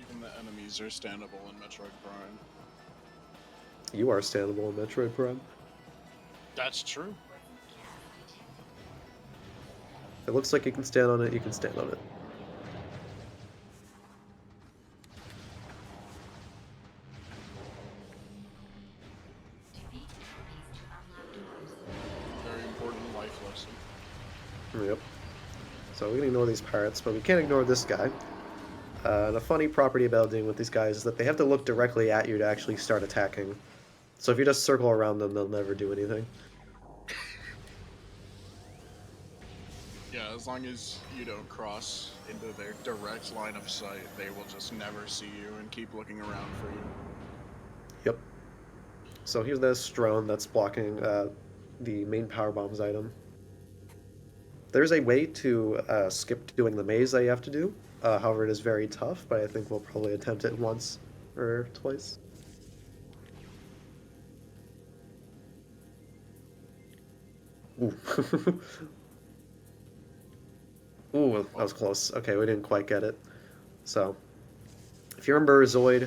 Even the enemies are standable in Metroid Prime. You are standable in Metroid Prime. That's true. If it looks like you can stand on it, you can stand on it. Very important life lesson. Yep. So we can ignore these pirates, but we can't ignore this guy. The funny property about dealing with these guys is that they have to look directly at you to actually start attacking. So if you just circle around them, they'll never do anything. Yeah, as long as you don't cross into their direct line of sight, they will just never see you and keep looking around for you. Yep. So here's this drone that's blocking the main power bombs item. There's a way to skip doing the maze that you have to do. However, it is very tough, but I think we'll probably attempt it once or twice. Ooh. Ooh, that was close. Okay, we didn't quite get it. So, if you remember Zoid,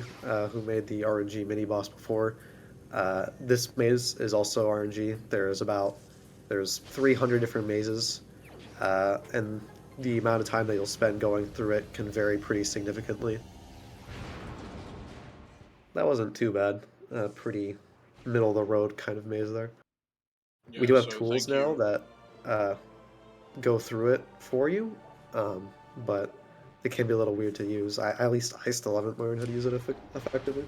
who made the RNG mini-boss before, this maze is also RNG. There's 300 different mazes, and the amount of time that you'll spend going through it can vary pretty significantly. That wasn't too bad. Pretty middle-of-the-road kind of maze there. Yeah, We do have so tools thank now you. that go through it for you, but it can be a little weird to use. At least I still haven't learned how to use it effectively.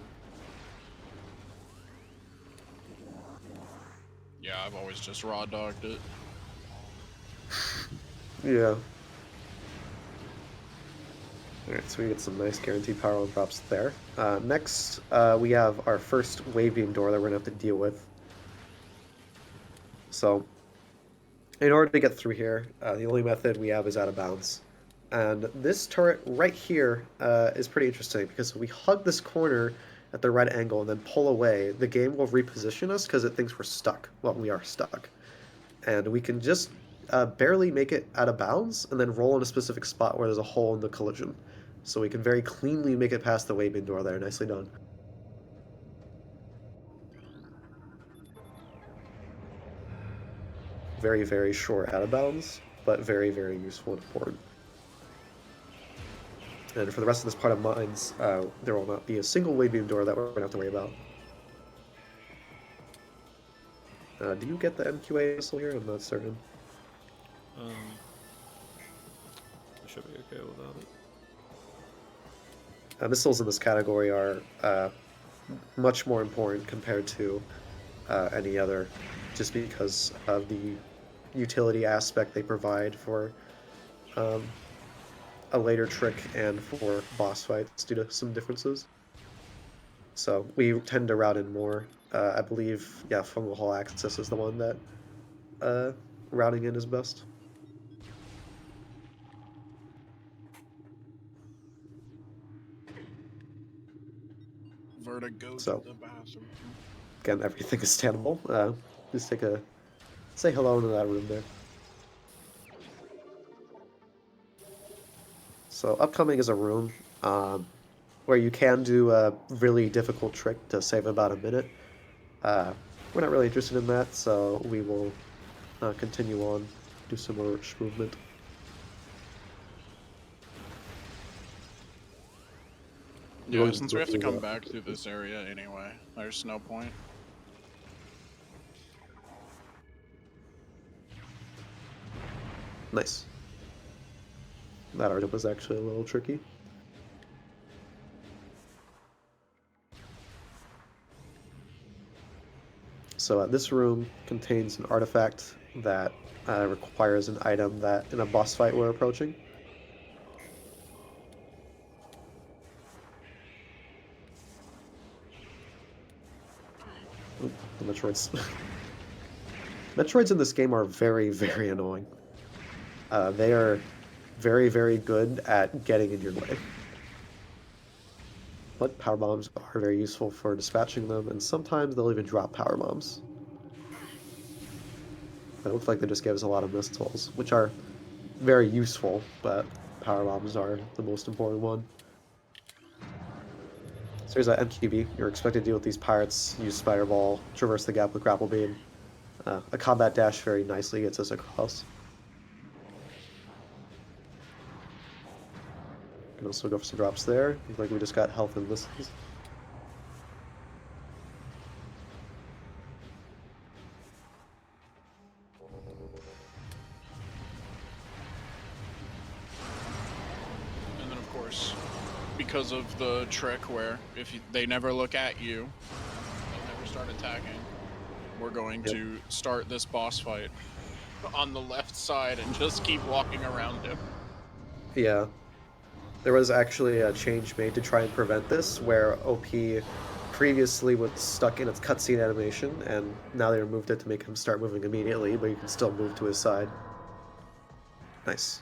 Yeah, I've always just raw dogged it. Yeah. Alright, so we get some nice guaranteed power drops there. Next, we have our first wave beam door that we're going to have to deal with. So, in order to get through here, the only method we have is out of bounds. And this turret right here is pretty interesting because if we hug this corner at the right angle and then pull away, the game will reposition us because it thinks we're stuck. Well, we are stuck. And we can just barely make it out of bounds and then roll in a specific spot where there's a hole in the collision. So we can very cleanly make it past the waybind door there. Nicely done. Very, very short out of bounds, but very, very useful and important. And for the rest of this part of mines, there will not be a single waybeam door that we're going to have to worry about. Do you get the MQA missile here? I'm not certain. I should be okay without it. Missiles in this category are much more important compared to any other, just because of the utility aspect they provide for a later trick and for boss fights due to some differences. So we tend to route in more. I believe, yeah, Fungal Hall Access is the one that routing in is best. Vertigo So, to the bathroom. again, everything is standable. Just say hello to that room there. So upcoming is a room where you can do a really difficult trick to save about a minute. We're not really interested in that, so we will continue on, do some more movement. Yeah, since we have to come back through this area anyway, there's no point. Nice. That art was actually a little tricky. So this room contains an artifact that requires an item that in a boss fight we're approaching. Ooh, the Metroids. Metroids in this game are very, very annoying. They are very, very good at getting in your way. But power bombs are very useful for dispatching them, and sometimes they'll even drop power bombs. It looks like they just gave us a lot of missiles, which are very useful, but power bombs are the most important one. So here's that MQB. You're expected to deal with these pirates, use Spider Ball, traverse the gap with Grapple Beam. A combat dash very nicely gets us across. Can also go for some drops there. Looks like we just got health and missiles. And then, of course, because of the trick where if they never look at you, they'll never start attacking. We're going to start this boss fight on the left side and just keep walking around him. Yeah. There was actually a change made to try and prevent this, where OP previously was stuck in its cutscene animation, and now they removed it to make him start moving immediately, but you can still move to his side. Nice.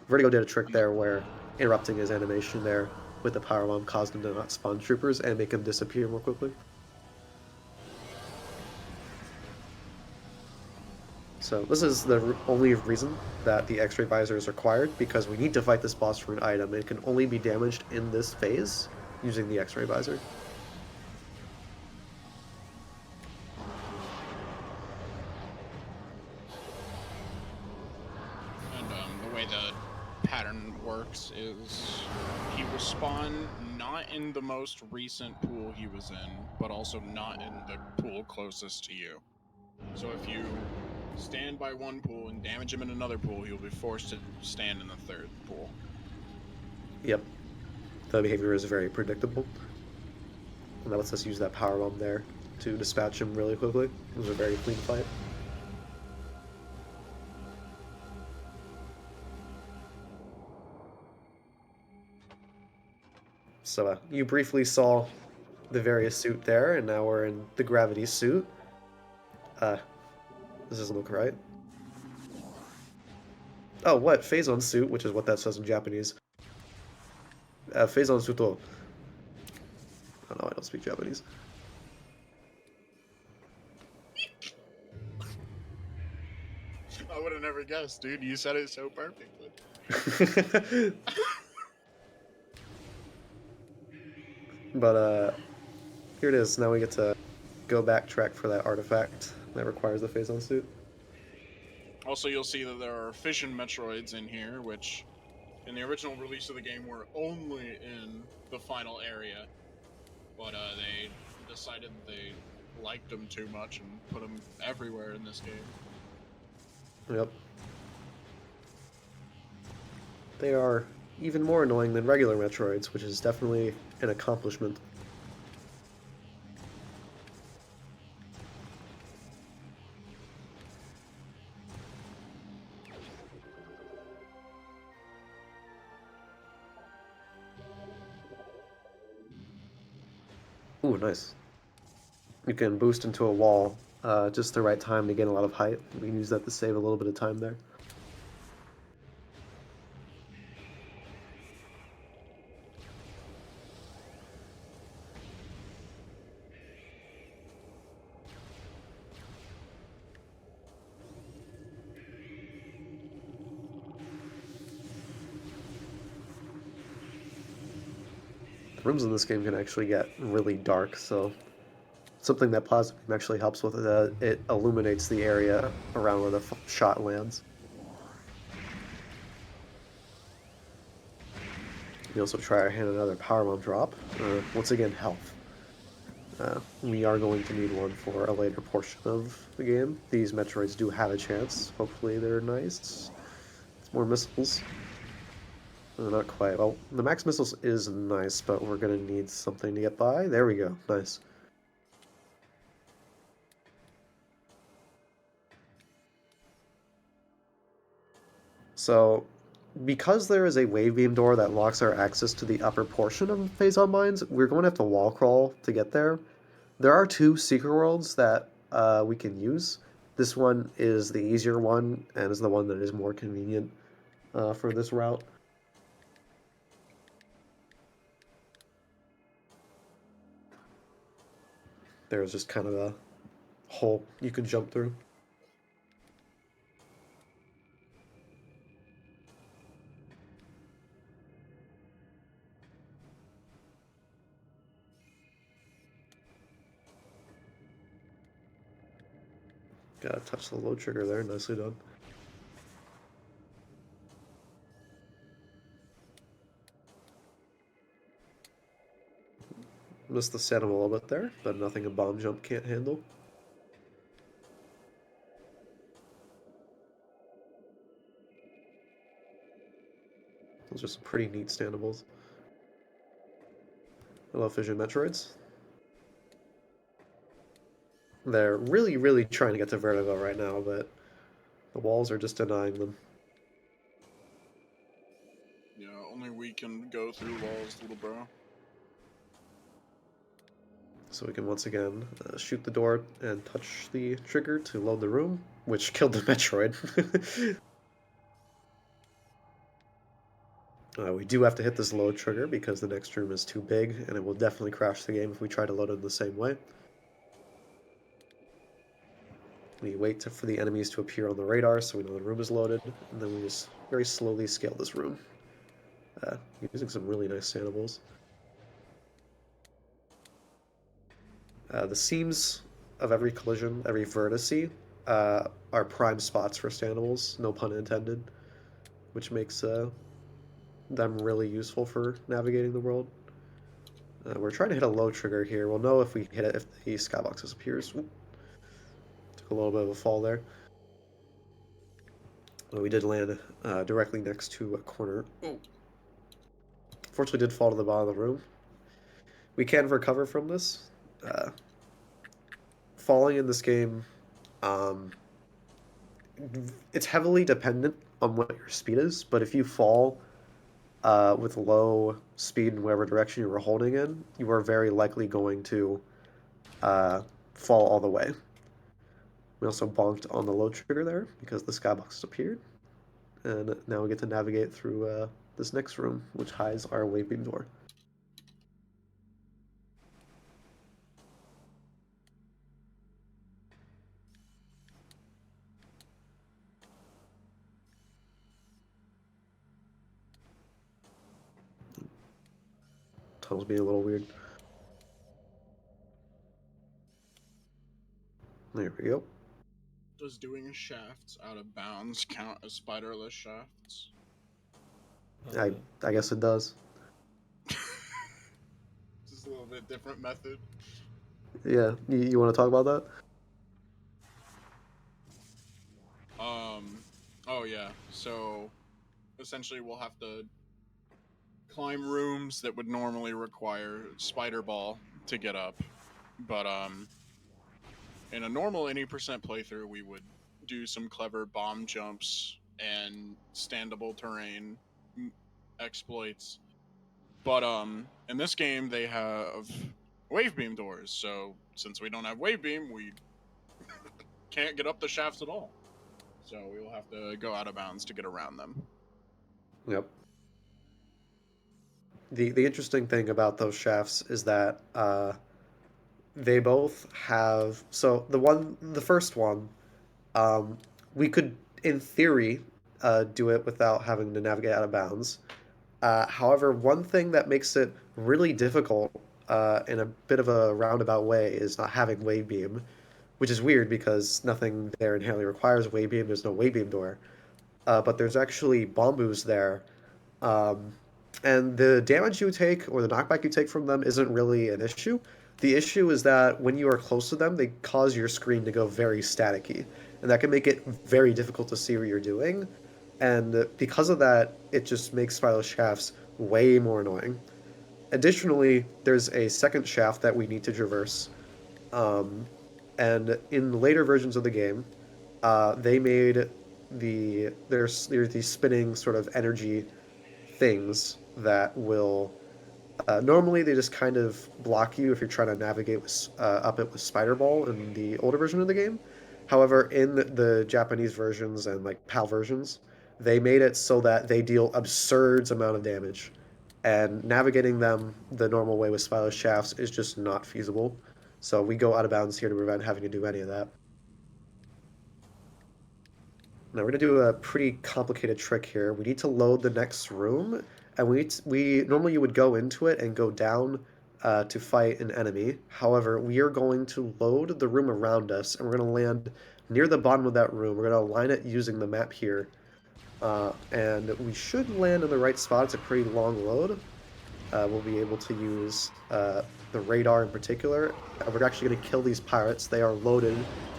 Vertigo did a trick there where interrupting his animation there with the power bomb caused him to not spawn troopers and make him disappear more quickly. So this is the only reason that the X-ray visor is required, because we need to fight this boss for an item. It can only be damaged in this phase using the X-ray visor. And the way the pattern works is he will spawn not in the most recent pool he was in, but also not in the pool closest to you. So if you stand by one pool and damage him in another pool, he'll be forced to stand in the third pool. Yep. The behavior is very predictable. And that lets us use that power bomb there to dispatch him really quickly. It was a very clean fight. So you briefly saw the various suit there, and now we're in the gravity suit. This doesn't look right. Oh, what? Phazon suit, which is what that says in Japanese. Phazon suto. Oh no, I don't speak Japanese. I would have never guessed, dude. You said it so perfectly. But here it is. Now we get to go backtrack for that artifact that requires the Phazon suit. Also, you'll see that there are fission Metroids in here, which in the original release of the game were only in the final area. But they decided they liked them too much and put them everywhere in this game. Yep. They are even more annoying than regular Metroids, which is definitely an accomplishment. Ooh, nice. You can boost into a wall just the right time to gain a lot of height. We can use that to save a little bit of time there. The rooms in this game can actually get really dark, so something that Plasma Beam actually helps with it. It illuminates the area around where the shot lands. We also try our hand at another power bomb drop. Once again, health. We are going to need one for a later portion of the game. These Metroids do have a chance. Hopefully they're nice. It's more missiles. Not quite. Well, the max missiles is nice, but we're going to need something to get by. There we go. Nice. So, because there is a wave beam door that locks our access to the upper portion of Phazon Mines, we're going to have to wall crawl to get there. There are two secret worlds that we can use. This one is the easier one, and is the one that is more convenient for this route. There's just kind of a hole you can jump through. touch the load trigger there. Nicely done. Missed the sand a little bit there, but nothing a bomb jump can't handle. Those are some pretty neat standables. I love Fission Metroids. They're really, really trying to get to Vertigo right now, but the walls are just denying them. Yeah, only we can go through walls, little bro. So we can once again shoot the door and touch the trigger to load the room, which killed the Metroid. We do have to hit this load trigger because the next room is too big, and it will definitely crash the game if we try to load it in the same way. We wait for the enemies to appear on the radar so we know the room is loaded, and then we just very slowly scale this room. Using some really nice sandables. The seams of every collision, every vertice, are prime spots for sandables, no pun intended, which makes them really useful for navigating the world. We're trying to hit a low trigger here. We'll know if we hit it if the skybox disappears. Oop. Took a little bit of a fall there. We did land directly next to a corner. Oh. Fortunately, did fall to the bottom of the room. We can recover from this. Falling in this game, it's heavily dependent on what your speed is, but if you fall with low speed in whatever direction you were holding in, you are very likely going to fall all the way. We also bonked on the load trigger there because the skybox appeared. And now we get to navigate through this next room, which hides our wave beam door. Tunnel's being a little weird. There we go. Does doing shafts out of bounds count as spiderless shafts? I guess it does. Just a little bit different method. Yeah, you want to talk about that? Oh yeah. So essentially we'll have to climb rooms that would normally require spider ball to get up. But in a normal any percent playthrough we would do some clever bomb jumps and standable terrain exploits. But in this game they have wave beam doors, so since we don't have wave beam, we can't get up the shafts at all. So we will have to go out of bounds to get around them. Yep. The interesting thing about those shafts is that they both have the first one, we could in theory do it without having to navigate out of bounds. However, one thing that makes it really difficult in a bit of a roundabout way is not having wave beam, which is weird because nothing there inherently requires wave beam. There's no wave beam door, but there's actually bombus there, um, and the damage you take or the knockback you take from them isn't really an issue. The issue is that when you are close to them, they cause your screen to go very staticky, and that can make it very difficult to see what you're doing. And because of that, it just makes spiral shafts way more annoying. Additionally, there's a second shaft that we need to traverse. And in later versions of the game, they made there's these spinning sort of energy things that will normally they just kind of block you if you're trying to navigate up it with Spider Ball in the older version of the game. However, in the Japanese versions and like PAL versions, they made it so that they deal absurd amount of damage, and navigating them the normal way with Spyro shafts is just not feasible. So we go out of bounds here to prevent having to do any of that. Now we're gonna do a pretty complicated trick here. We need to load the next room, and we normally you would go into it and go down to fight an enemy. However, we are going to load the room around us, and we're gonna land near the bottom of that room. We're going to align it using the map here. And we should land in the right spot. It's a pretty long load. We'll be able to use the radar in particular. We're actually going to kill these pirates. They are loaded.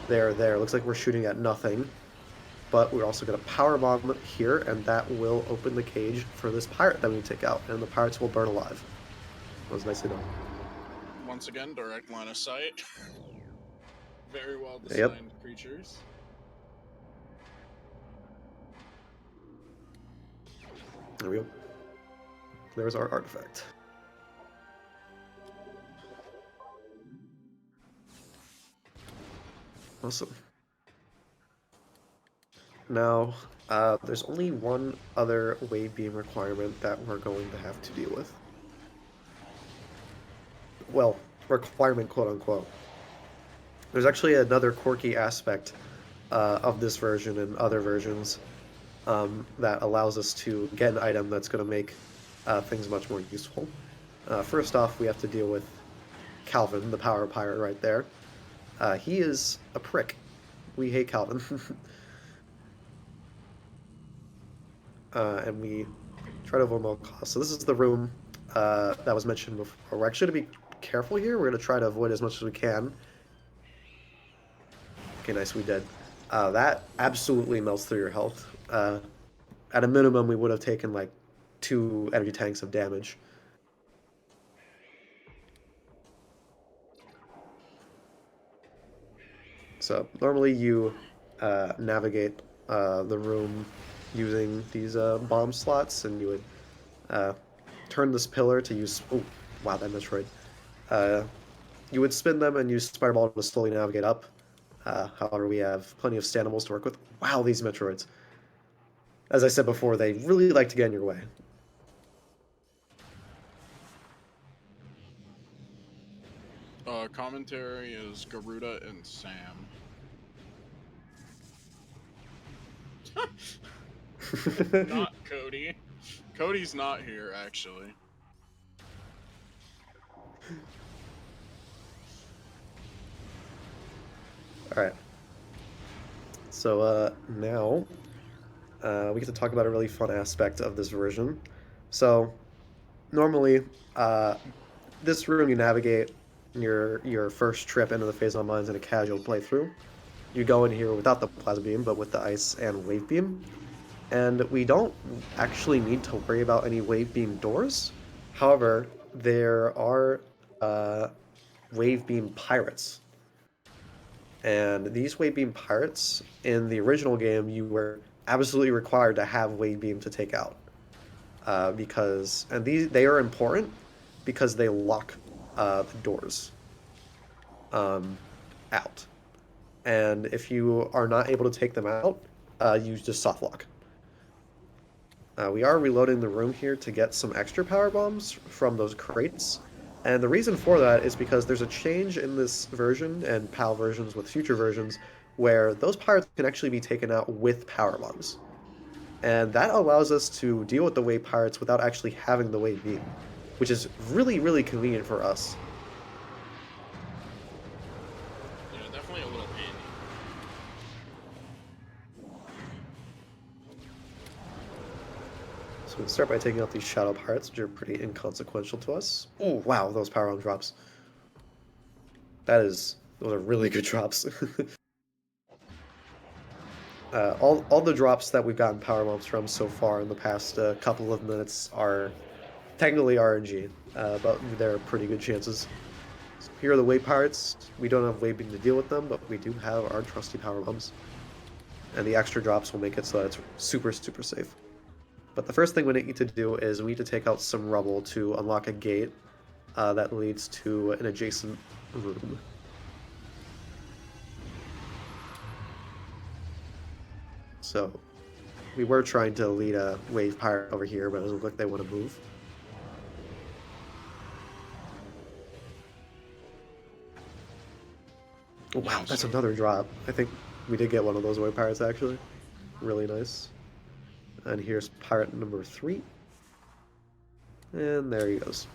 They are there. Looks like we're shooting at nothing. But we're also going to power bomb here, and that will open the cage for this pirate that we take out, and the pirates will burn alive. That was nicely done. Once again, direct line of sight. Very well designed creatures. There we go. There's our artifact. Awesome. Now, there's only one other wave beam requirement that we're going to have to deal with. Well, requirement, quote unquote. There's actually another quirky aspect of this version and other versions that allows us to get an item that's going to make things much more useful. First off, we have to deal with Calvin, the power pirate right there. He is a prick. We hate Calvin. And we try to avoid all costs. So this is the room that was mentioned before. We're actually going to be careful here. We're going to try to avoid as much as we can. Okay, nice, we did. That absolutely melts through your health. At a minimum, we would have taken like 2 energy tanks of damage. So normally you navigate the room using these bomb slots, and you would turn this pillar to use... Oh, wow, that Metroid. You would spin them and use Spider Ball to slowly navigate up. However, we have plenty of Stanimals to work with. Wow, these Metroids. As I said before, they really like to get in your way. Commentary is Garuda and Sam. Not Cody. Cody's not here, actually. Alright. So, now, we get to talk about a really fun aspect of this version. So, normally, this room you navigate your first trip into the Phazon Mines in a casual playthrough. You go in here without the Plasma Beam, but with the Ice and Wave Beam. And we don't actually need to worry about any Wave Beam doors. However, there are Wave Beam Pirates. And these Wave Beam Pirates, in the original game, you were absolutely required to have Wave Beam to take out. They are important because they lock the doors out. And if you are not able to take them out, you just soft lock. We are reloading the room here to get some extra power bombs from those crates. And the reason for that is because there's a change in this version and PAL versions with future versions where those pirates can actually be taken out with power bombs. And that allows us to deal with the wave pirates without actually having the wave beam, which is really, really convenient for us. Yeah, definitely a little handy. So we start by taking out these shadow pirates, which are pretty inconsequential to us. Oh, wow, those power bomb drops. Those are really good drops. All the drops that we've gotten power bombs from so far in the past couple of minutes are technically RNG, but they're pretty good chances. So here are the wave pirates. We don't have wave beam to deal with them, but we do have our trusty power bombs. And the extra drops will make it so that it's super, super safe. But the first thing we need to do is we need to take out some rubble to unlock a gate that leads to an adjacent room. So we were trying to lead a wave pirate over here, but it doesn't look like they want to move. Oh, wow, that's another drop. I think we did get one of those wave pirates, actually. Really nice. And here's pirate number 3. And there he goes.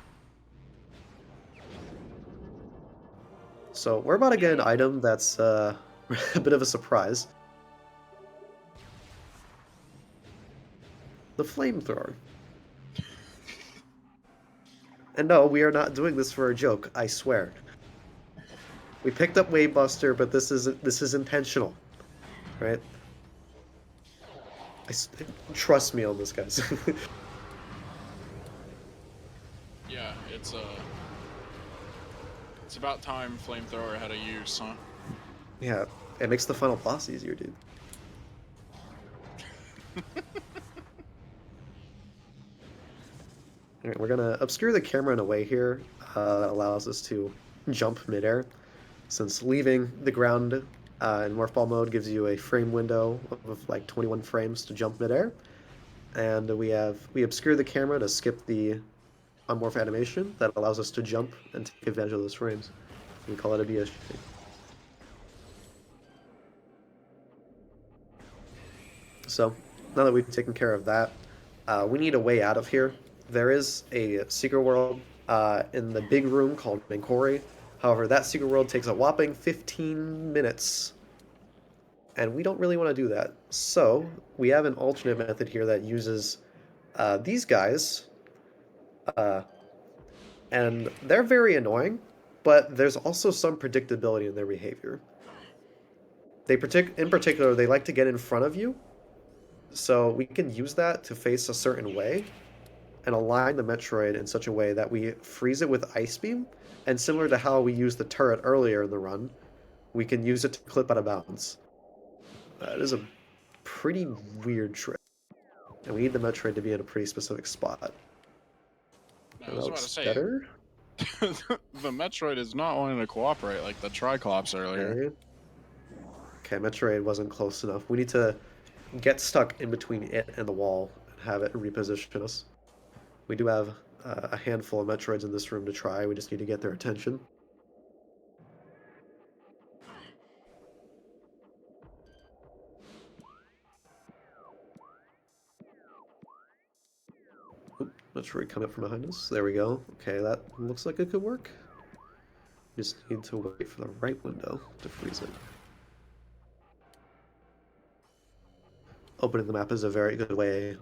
So we're about to get an item that's a bit of a surprise. The flamethrower. And no, we are not doing this for a joke, I swear. We picked up Wave Buster, but this is intentional, right? Trust me on this, guys. Yeah, it's about time flamethrower had a use, huh? Yeah, it makes the final boss easier, dude. Alright, we're gonna obscure the camera in a way here that allows us to jump midair, since leaving the ground in Morph Ball mode gives you a frame window of like 21 frames to jump midair, and we obscure the camera to skip the unmorph animation that allows us to jump and take advantage of those frames. We call it a BSG. So, now that we've taken care of that, we need a way out of here. There is a secret world in the big room called Menkori. However, that secret world takes a whopping 15 minutes, and we don't really want to do that. So, we have an alternate method here that uses these guys, uh, and they're very annoying, but there's also some predictability in their behavior. In particular, they like to get in front of you, so we can use that to face a certain way and align the Metroid in such a way that we freeze it with Ice Beam, and similar to how we used the turret earlier in the run, we can use it to clip out of bounds. That is a pretty weird trick, and we need the Metroid to be in a pretty specific spot. I And was that about to looks say, better. the Metroid is not wanting to cooperate like the Triclops earlier. Okay. Okay, Metroid wasn't close enough. We need to get stuck in between it and the wall and have it reposition us. We do have a handful of Metroids in this room to try. We just need to get their attention. Oop, Metroid coming up from behind us. There we go. Okay, that looks like it could work. Just need to wait for the right window to freeze it. Opening the map is a very good way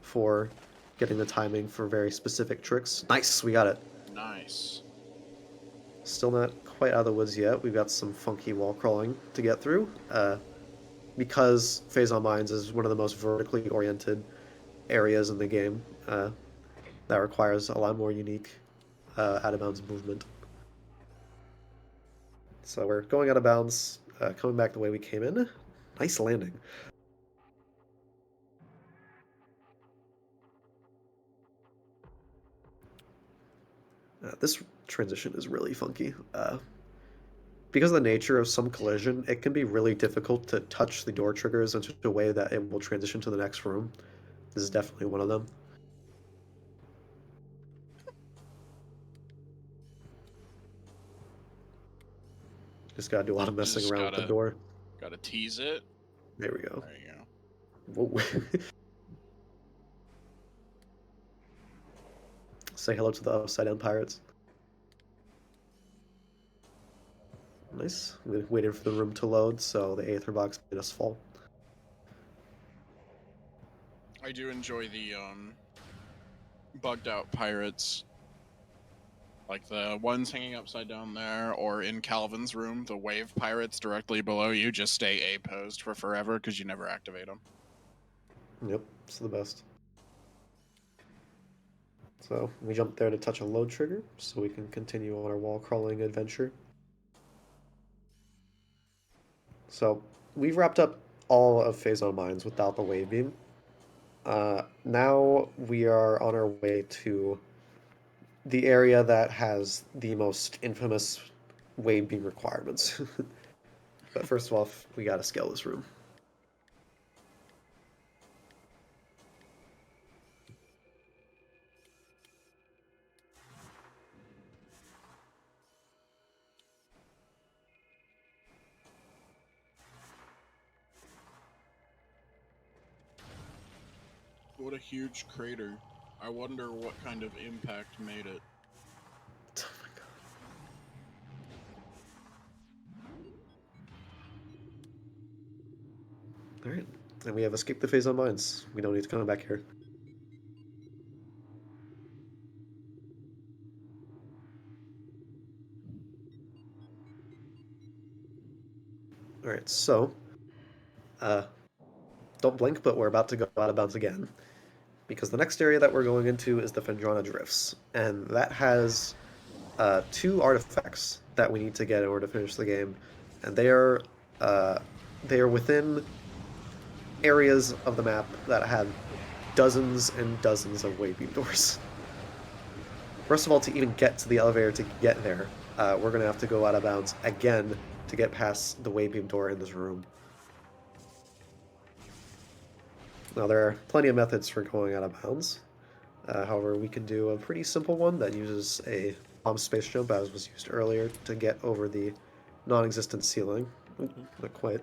for getting the timing for very specific tricks. Nice, we got it. Nice. Still not quite out of the woods yet. We've got some funky wall crawling to get through. Because Phazon Mines is one of the most vertically oriented areas in the game, that requires a lot more unique out of bounds movement. So we're going out of bounds, coming back the way we came in. Nice landing. This transition is really funky. Because of the nature of some collision, it can be really difficult to touch the door triggers in such a way that it will transition to the next room. This is definitely one of them. Just gotta do a lot of messing Just around with the door. Gotta tease it. There we go. There you go. Whoa. Say hello to the upside down pirates. Nice. I'm waiting for the room to load, so the Aether box made us fall. I do enjoy the bugged out pirates. Like the ones hanging upside down there, or in Calvin's room, the wave pirates directly below you just stay A-posed for forever because you never activate them. Yep, it's the best. So we jump there to touch a load trigger, so we can continue on our wall crawling adventure. So we've wrapped up all of Phazon Mines without the wave beam. Now we are on our way to the area that has the most infamous wave beam requirements. But first of all, we gotta scale this room. What a huge crater. I wonder what kind of impact made it. Oh my Alright, and we have escaped the phase on mines. We don't need to come back here. Alright, so, don't blink, but we're about to go out of bounds again. Because the next area that we're going into is the Phendrana Drifts, and that has 2 artifacts that we need to get in order to finish the game, and they are within areas of the map that have dozens and dozens of wave beam doors. First of all, to even get to the elevator to get there, we're going to have to go out of bounds again to get past the wave beam door in this room. Now, there are plenty of methods for going out of bounds. However, we can do a pretty simple one that uses a bomb space jump, as was used earlier, to get over the non-existent ceiling. Oop, not quite.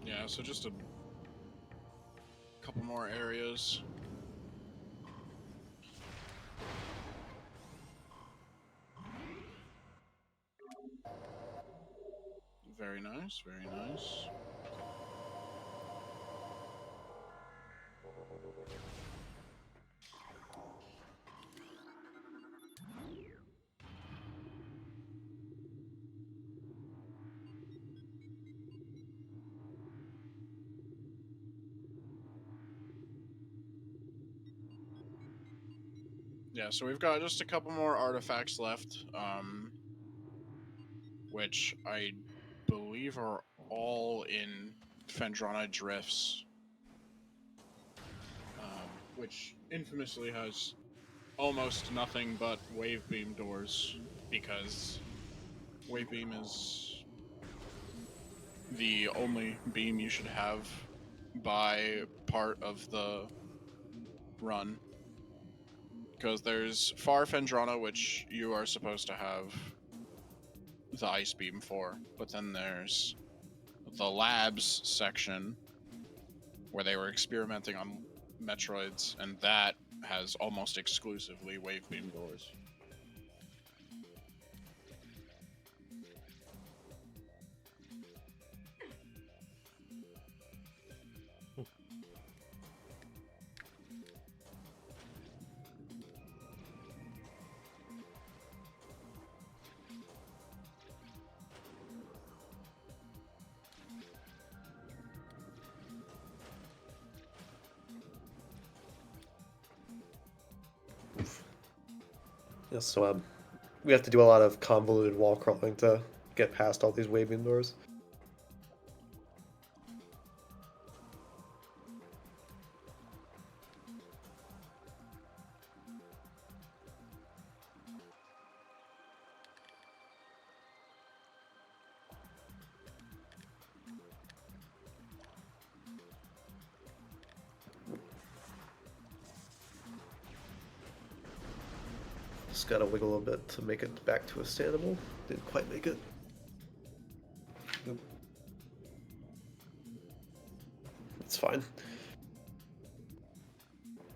Yeah, so just a couple more areas. Very nice, very nice. Yeah, so we've got just a couple more artifacts left, which I believe are all in Phendrana Drifts, which infamously has almost nothing but wave beam doors, because wave beam is the only beam you should have by part of the run. Because there's Far Phendrana, which you are supposed to have the ice beam for, but then there's the labs section where they were experimenting on Metroids, and that has almost exclusively wave beam doors. Yeah, so we have to do a lot of convoluted wall crawling to get past all these wave beam doors. Just gotta wiggle a bit to make it back to a standable. Didn't quite make it. Nope. It's fine.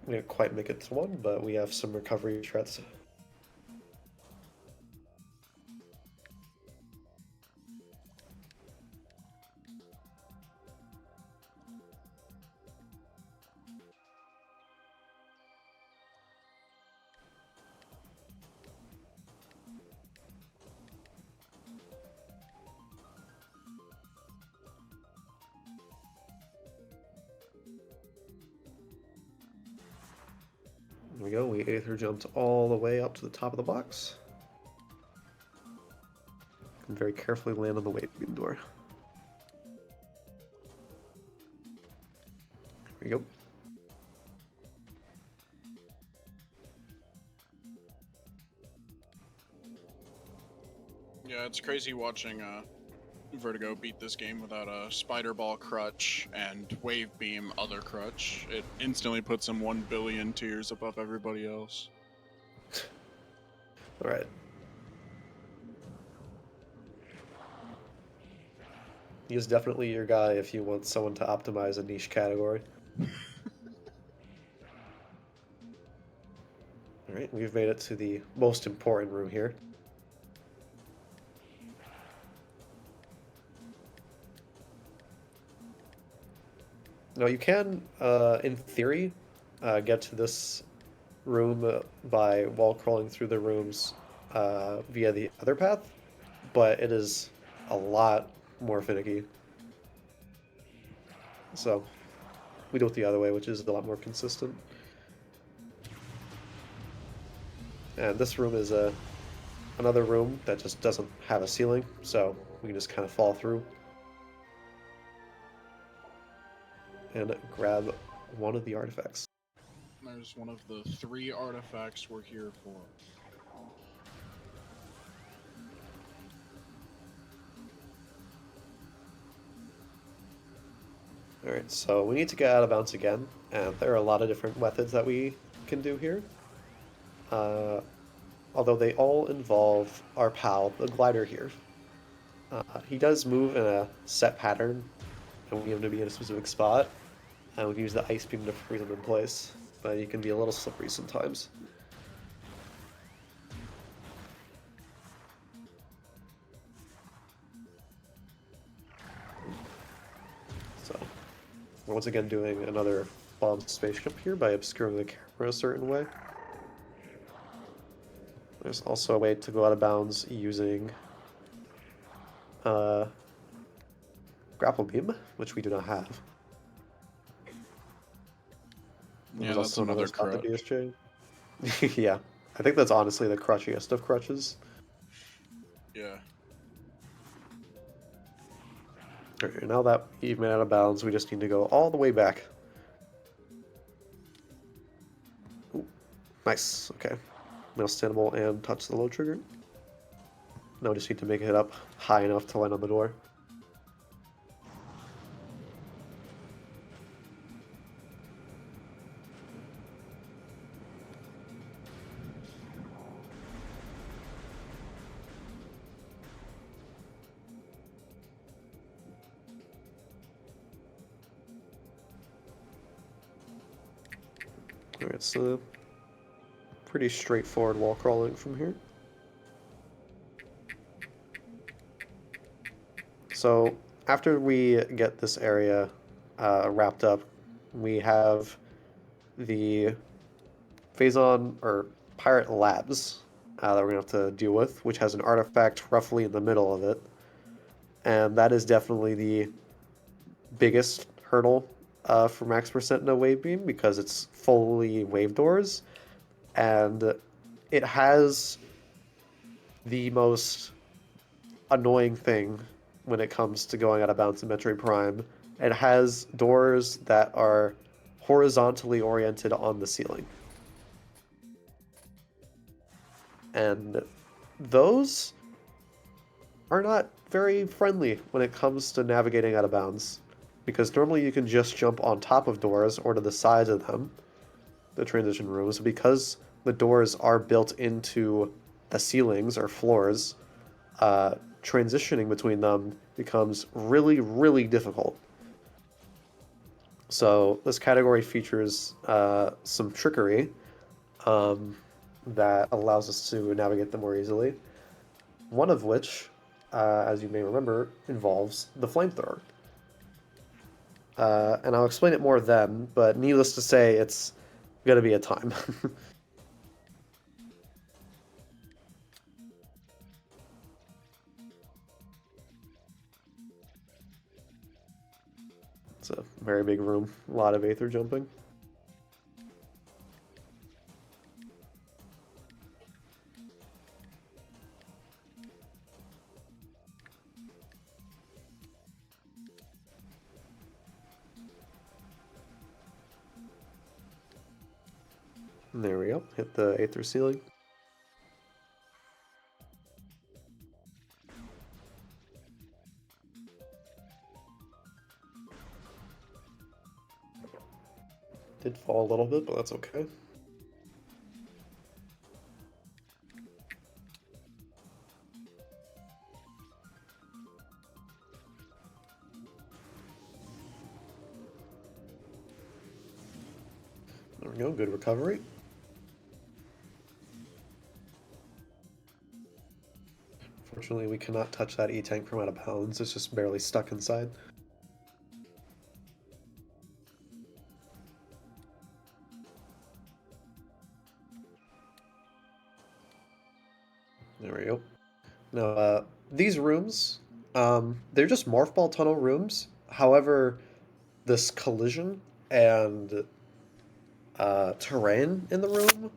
We didn't quite make it to one, but we have some recovery threats. There we go, we Aether jumped all the way up to the top of the box. And very carefully land on the wave beam door. There we go. Yeah, it's crazy watching Vertigo beat this game without a Spider Ball crutch and Wave Beam other crutch. It instantly puts him 1 billion tiers above everybody else. Alright. He is definitely your guy if you want someone to optimize a niche category. Alright, we've made it to the most important room here. Now you can, in theory, get to this room by wall crawling through the rooms via the other path, but it is a lot more finicky. So we do it the other way, which is a lot more consistent. And this room is another room that just doesn't have a ceiling, so we can just kind of fall through and grab one of the artifacts. There's one of the 3 artifacts we're here for. Alright, so we need to get out of bounds again, and there are a lot of different methods that we can do here. Although they all involve our pal, the glider here. He does move in a set pattern, and we need him to be in a specific spot, and we can use the ice beam to freeze him in place, but he can be a little slippery sometimes. So, we're once again doing another bomb spaceship here by obscuring the camera a certain way. There's also a way to go out of bounds using grapple beam, which we do not have. Yeah, that's another crutch. Yeah, I think that's honestly the crutchiest of crutches. Yeah. Okay, now that you've made out of bounds, we just need to go all the way back. Ooh, nice, okay. Now standable and touch the low trigger. Now we just need to make it up high enough to land on the door. Alright, so pretty straightforward wall crawling from here. So after we get this area wrapped up, we have the Phazon or Pirate Labs that we're gonna have to deal with, which has an artifact roughly in the middle of it, and that is definitely the biggest hurdle for max percent no wave beam because it's fully wave doors, and it has the most annoying thing when it comes to going out of bounds in Metroid Prime. It has doors that are horizontally oriented on the ceiling. And those are not very friendly when it comes to navigating out of bounds. Because normally you can just jump on top of doors or to the sides of them, the transition rooms. Because the doors are built into the ceilings or floors, transitioning between them becomes really, really difficult. So this category features some trickery that allows us to navigate them more easily. One of which, as you may remember, involves the flamethrower. And I'll explain it more then, but needless to say, it's going to be a time. It's a very big room, a lot of aether jumping. And there we go, hit the aether ceiling. Did fall a little bit, but that's okay. There we go, good recovery. Fortunately, we cannot touch that E-tank from out of bounds. It's just barely stuck inside. There we go. Now, these rooms, they're just morph ball tunnel rooms. However, this collision and terrain in the room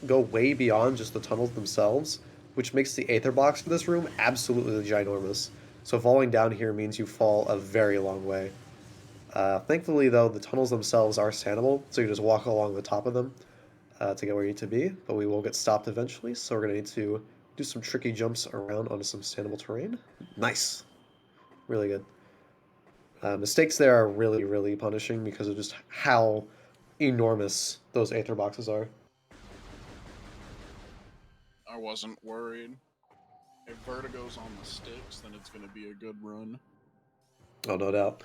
go way beyond just the tunnels themselves, which makes the aether box for this room absolutely ginormous. So falling down here means you fall a very long way. Thankfully, though, the tunnels themselves are standable, so you just walk along the top of them to get where you need to be, but we will get stopped eventually, so we're going to need to do some tricky jumps around onto some standable terrain. Nice. Really good. Mistakes there are really, really punishing because of just how enormous those aether boxes are. I wasn't worried. If Vertigo's on the sticks, then it's going to be a good run. Oh, no doubt.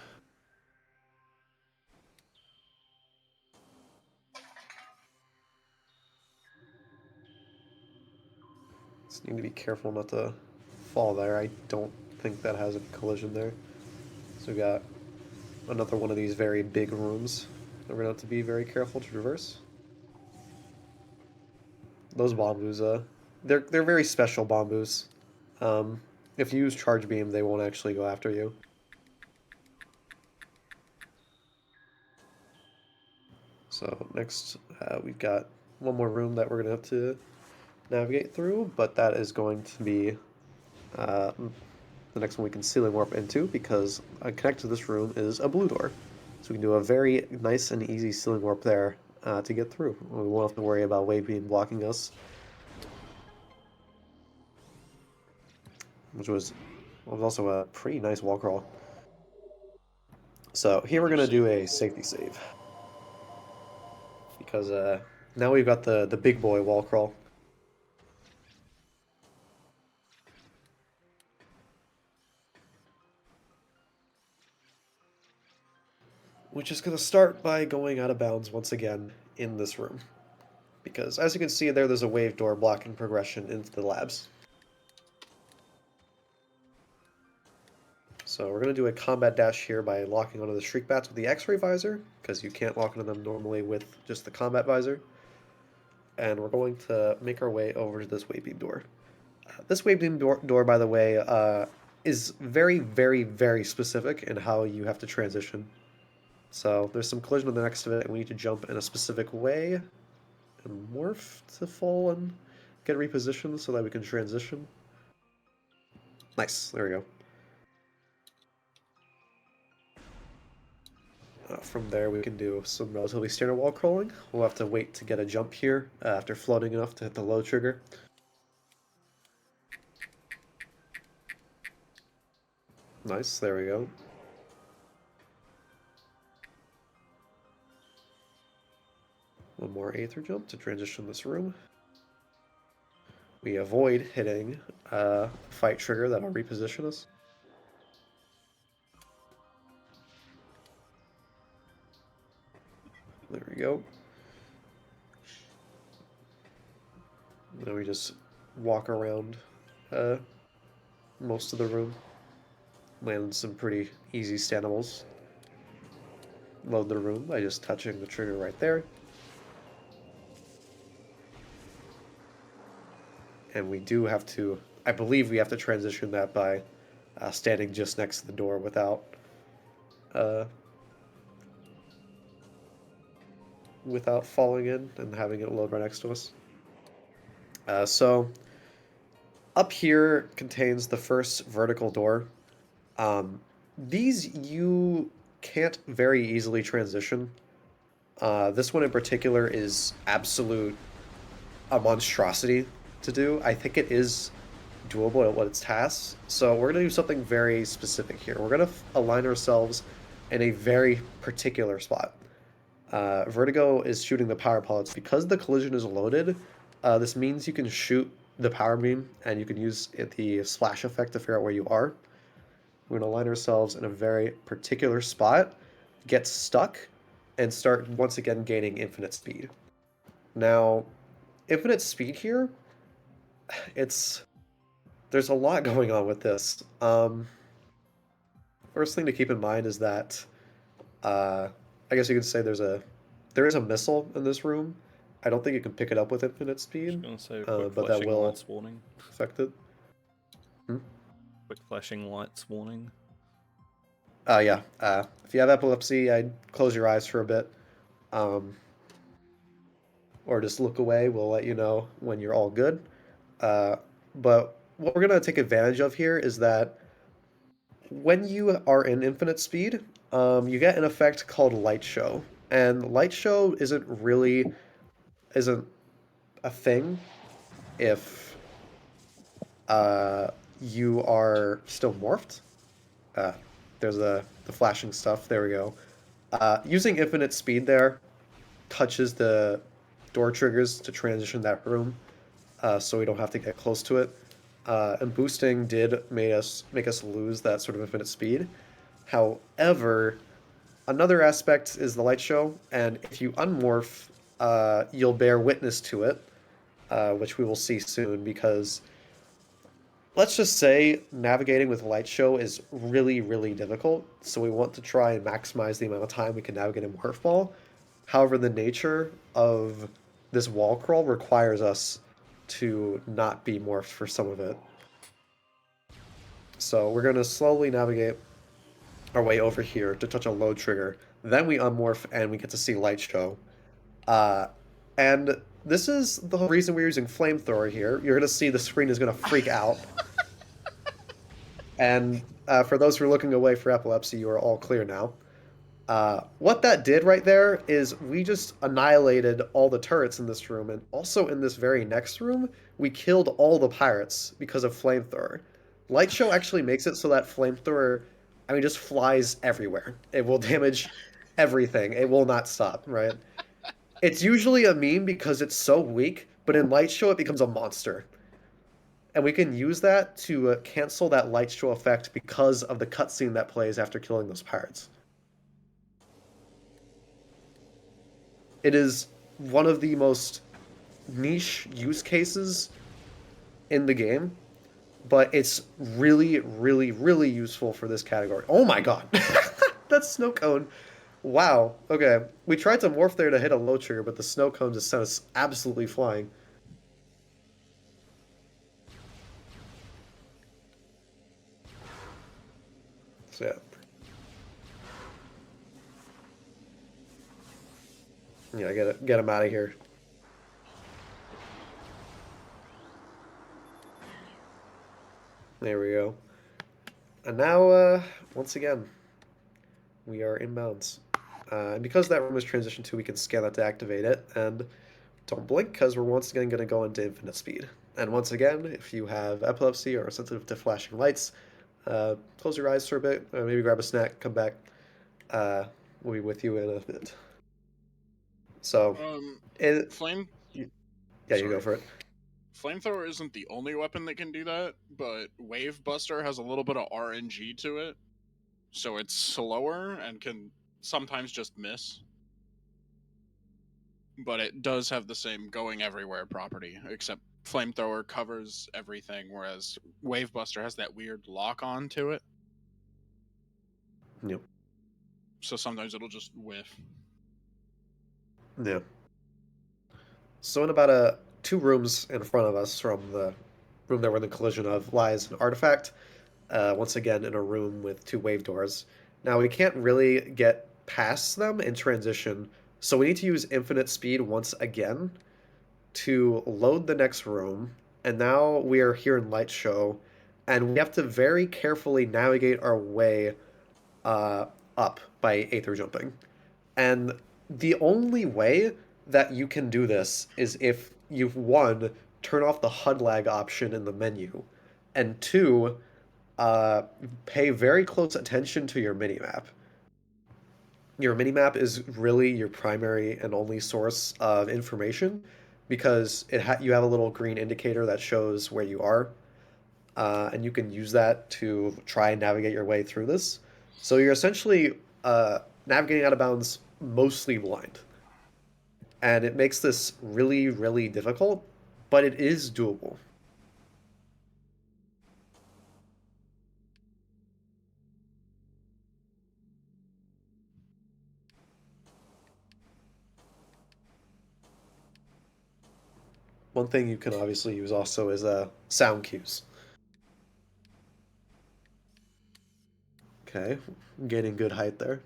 Just need to be careful not to fall there. I don't think that has a collision there. So we got another one of these very big rooms that we're going to have to be very careful to traverse. Those bamboos, they're very special bamboos. If you use charge beam, they won't actually go after you. So next, we've got one more room that we're gonna have to navigate through, but that is going to be the next one we can ceiling warp into, because connected to this room is a blue door. So we can do a very nice and easy ceiling warp there to get through. We won't have to worry about wave beam blocking us. Which was also a pretty nice wall crawl. So here we're gonna do a safety save. Because now we've got the big boy wall crawl. Which is going to start by going out of bounds once again in this room. Because as you can see there's a wave door blocking progression into the labs. So we're going to do a combat dash here by locking onto the Shriek Bats with the X-ray visor, because you can't lock onto them normally with just the combat visor. And we're going to make our way over to this wave beam door. This wave beam door, by the way, is very, very, very specific in how you have to transition. So there's some collision on the next of it, and we need to jump in a specific way and morph to fall and get repositioned so that we can transition. Nice, there we go. From there we can do some relatively standard wall crawling. We'll have to wait to get a jump here after floating enough to hit the low trigger. Nice, there we go. One more aether jump to transition this room. We avoid hitting fight trigger that'll reposition us. There we go. Then we just walk around most of the room. Land some pretty easy standables. Load the room by just touching the trigger right there. And we do have to, I believe we have to transition that by standing just next to the door without falling in and having it load right next to us. So up here contains the first vertical door. These you can't very easily transition. This one in particular is a monstrosity to do. I think it is doable at what its tasks. So we're going to do something very specific here. We're going to align ourselves in a very particular spot. Vertigo is shooting the power pellets. Because the collision is loaded, this means you can shoot the power beam and you can use the splash effect to figure out where you are. We're going to line ourselves in a very particular spot, get stuck, and start once again gaining infinite speed. Now, infinite speed here, there's a lot going on with this. First thing to keep in mind is that uh, I guess you could say there is a missile in this room. I don't think you can pick it up with infinite Just speed, gonna say quick but that flashing will lights warning. affect it. Quick flashing lights warning. Yeah. If you have epilepsy, I'd close your eyes for a bit, um, or just look away. We'll let you know when you're all good. But what we're gonna take advantage of here is that when you are in infinite speed, you get an effect called light show, and light show isn't a thing if you are still morphed. Uh, there's the flashing stuff. There we go. Using infinite speed there touches the door triggers to transition that room, so we don't have to get close to it. And boosting did make us lose that sort of infinite speed. However, another aspect is the light show, and if you unmorph, you'll bear witness to it, which we will see soon. Because let's just say navigating with light show is really, really difficult. So we want to try and maximize the amount of time we can navigate in morph ball. However, the nature of this wall crawl requires us to not be morphed for some of it. So we're going to slowly navigate our way over here to touch a load trigger. Then we unmorph and we get to see light show. Uh, and this is the whole reason we're using flamethrower here. You're going to see the screen is going to freak out. And for those who are looking away for epilepsy, you are all clear now. What that did right there is we just annihilated all the turrets in this room, and also in this very next room, we killed all the pirates because of flamethrower. Light show actually makes it so that flamethrower, I mean, just flies everywhere. It will damage everything. It will not stop, right? It's usually a meme because it's so weak, but in light show it becomes a monster. And we can use that to cancel that light show effect because of the cutscene that plays after killing those pirates. It is one of the most niche use cases in the game, but it's really, really, really useful for this category. Oh my god! That snow cone! Wow. Okay. We tried to morph there to hit a low trigger, but the snow cone just sent us absolutely flying. So yeah. Yeah, get him out of here. There we go. And now, once again, we are inbounds. And because that room is transitioned to, we can scan that to activate it. And don't blink, because we're once again going to go into infinite speed. And once again, if you have epilepsy or are sensitive to flashing lights, close your eyes for a bit, maybe grab a snack, come back. We'll be with you in a bit. So, it, Flame. yeah, you go Sorry. for it. Flamethrower isn't the only weapon that can do that, but Wave Buster has a little bit of RNG to it, so it's slower and can sometimes just miss. But it does have the same going everywhere property, except Flamethrower covers everything, whereas Wave Buster has that weird lock on to it. Yep. So sometimes it'll just whiff. Yeah. So in about two rooms in front of us from the room that we're in the collision of lies an artifact. Once again, in a room with two wave doors. Now we can't really get past them in transition, so we need to use infinite speed once again to load the next room. And now we are here in light show, and we have to very carefully navigate our way uh, up by aether jumping. And the only way that you can do this is if you, one, turn off the HUD lag option in the menu, and two, pay very close attention to your minimap. your minimap is really your primary and only source of information because you have a little green indicator that shows where you are, and you can use that to try and navigate your way through this. So you're essentially navigating out of bounds mostly blind, and it makes this really, really difficult, but it is doable. One thing you can obviously use also is sound cues. Okay, gaining good height there.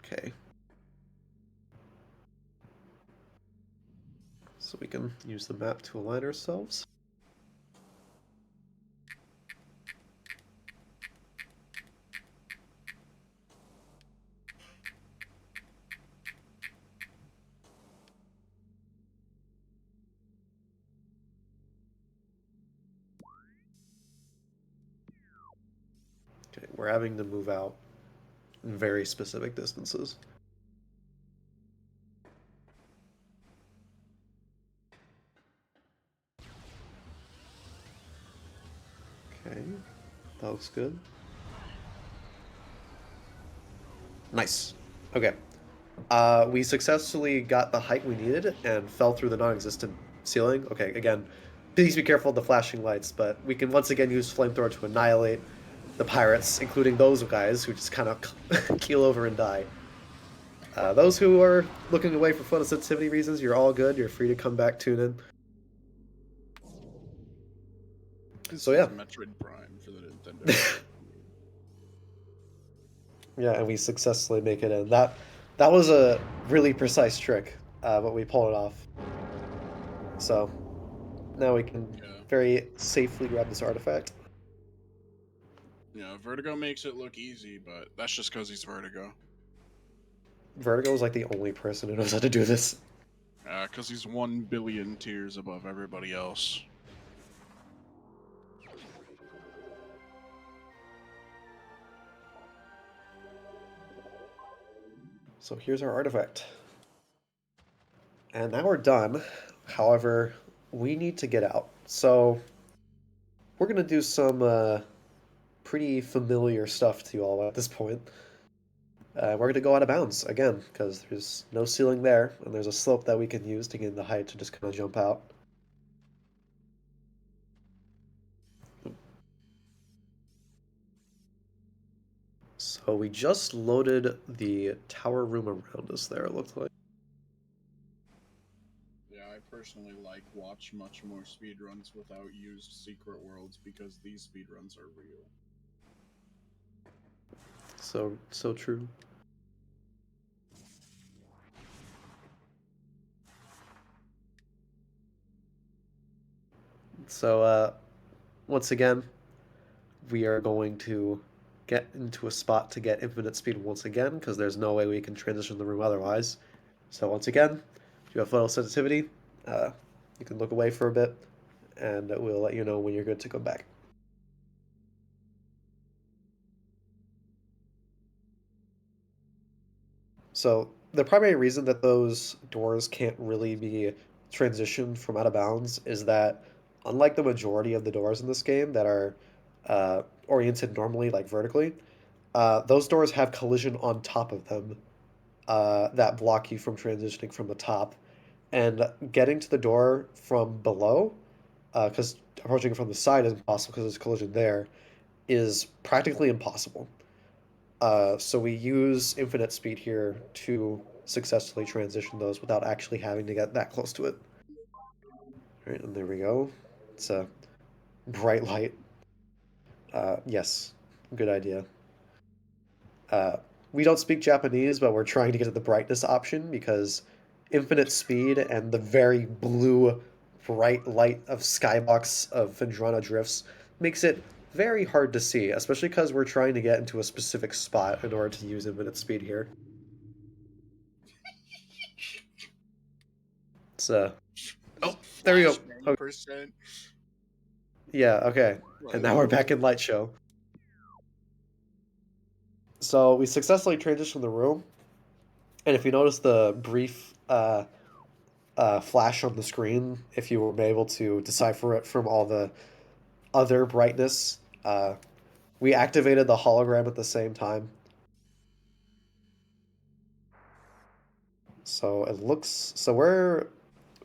Okay. So we can use the map to align ourselves. Okay, we're having to move out in very specific distances. Okay, that looks good. Nice. Okay. We successfully got the height we needed and fell through the non-existent ceiling. Okay, again, please be careful of the flashing lights, but we can once again use flamethrower to annihilate the pirates, including those guys who just kind of keel over and die. Those who are looking away for photosensitivity reasons, you're all good. You're free to come back, tune in. This So yeah. is Metroid Prime for the Nintendo. Yeah, and we successfully make it in. That was a really precise trick, but we pulled it off. So now we can very safely grab this artifact. Yeah, Vertigo makes it look easy, but that's just because he's Vertigo. Vertigo is like the only person who knows how to do this. Because he's 1 billion tiers above everybody else. So here's our artifact. And now we're done. However, we need to get out. So we're going to do some pretty familiar stuff to you all at this point. We're going to go out of bounds again, because there's no ceiling there, and there's a slope that we can use to gain the height to just kind of jump out. So we just loaded the tower room around us there, it looked like. Yeah, I personally watch much more speedruns without used secret worlds because these speedruns are real. So true. So once again, we are going to get into a spot to get infinite speed once again, because there's no way we can transition the room otherwise. So once again, if you have photosensitivity, you can look away for a bit, and we'll let you know when you're good to come back. So the primary reason that those doors can't really be transitioned from out of bounds is that, unlike the majority of the doors in this game that are oriented normally, like vertically, those doors have collision on top of them that block you from transitioning from the top. And getting to the door from below, because approaching it from the side is impossible because there's collision there, is practically impossible. So we use infinite speed here to successfully transition those without actually having to get that close to it. All right, and there we go. It's a bright light. Yes, good idea. We don't speak Japanese, but we're trying to get to the brightness option because infinite speed and the very blue bright light of Skybox of Phendrana Drifts makes it very hard to see, especially because we're trying to get into a specific spot in order to use infinite speed here. It's oh, there we go. Okay. Yeah, okay. And now we're back in light show. So we successfully transitioned the room, and if you notice the brief flash on the screen, if you were able to decipher it from all the other brightness, we activated the hologram at the same time. So it looks, so we're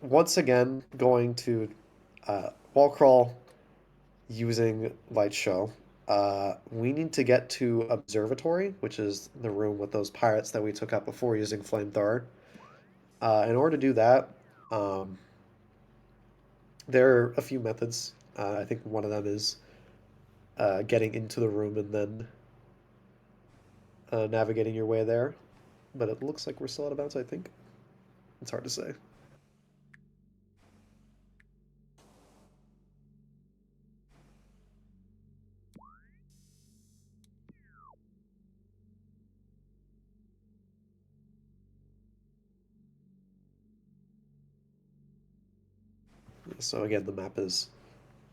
once again going to wall crawl using light show. We need to get to observatory, which is the room with those pirates that we took out before using flamethrower. In order to do that, um, there are a few methods. I think one of them is getting into the room and then navigating your way there. But it looks like we're still out of bounds, I think. It's hard to say. So again, the map is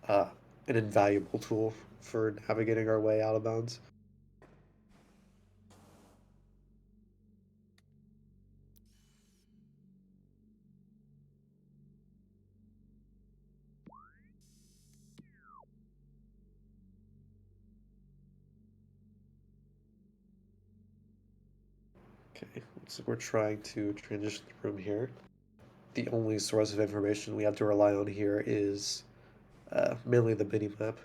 uh, an invaluable tool for navigating our way out of bounds. Okay, looks like we're trying to transition the room here. The only source of information we have to rely on here is mainly the mini map.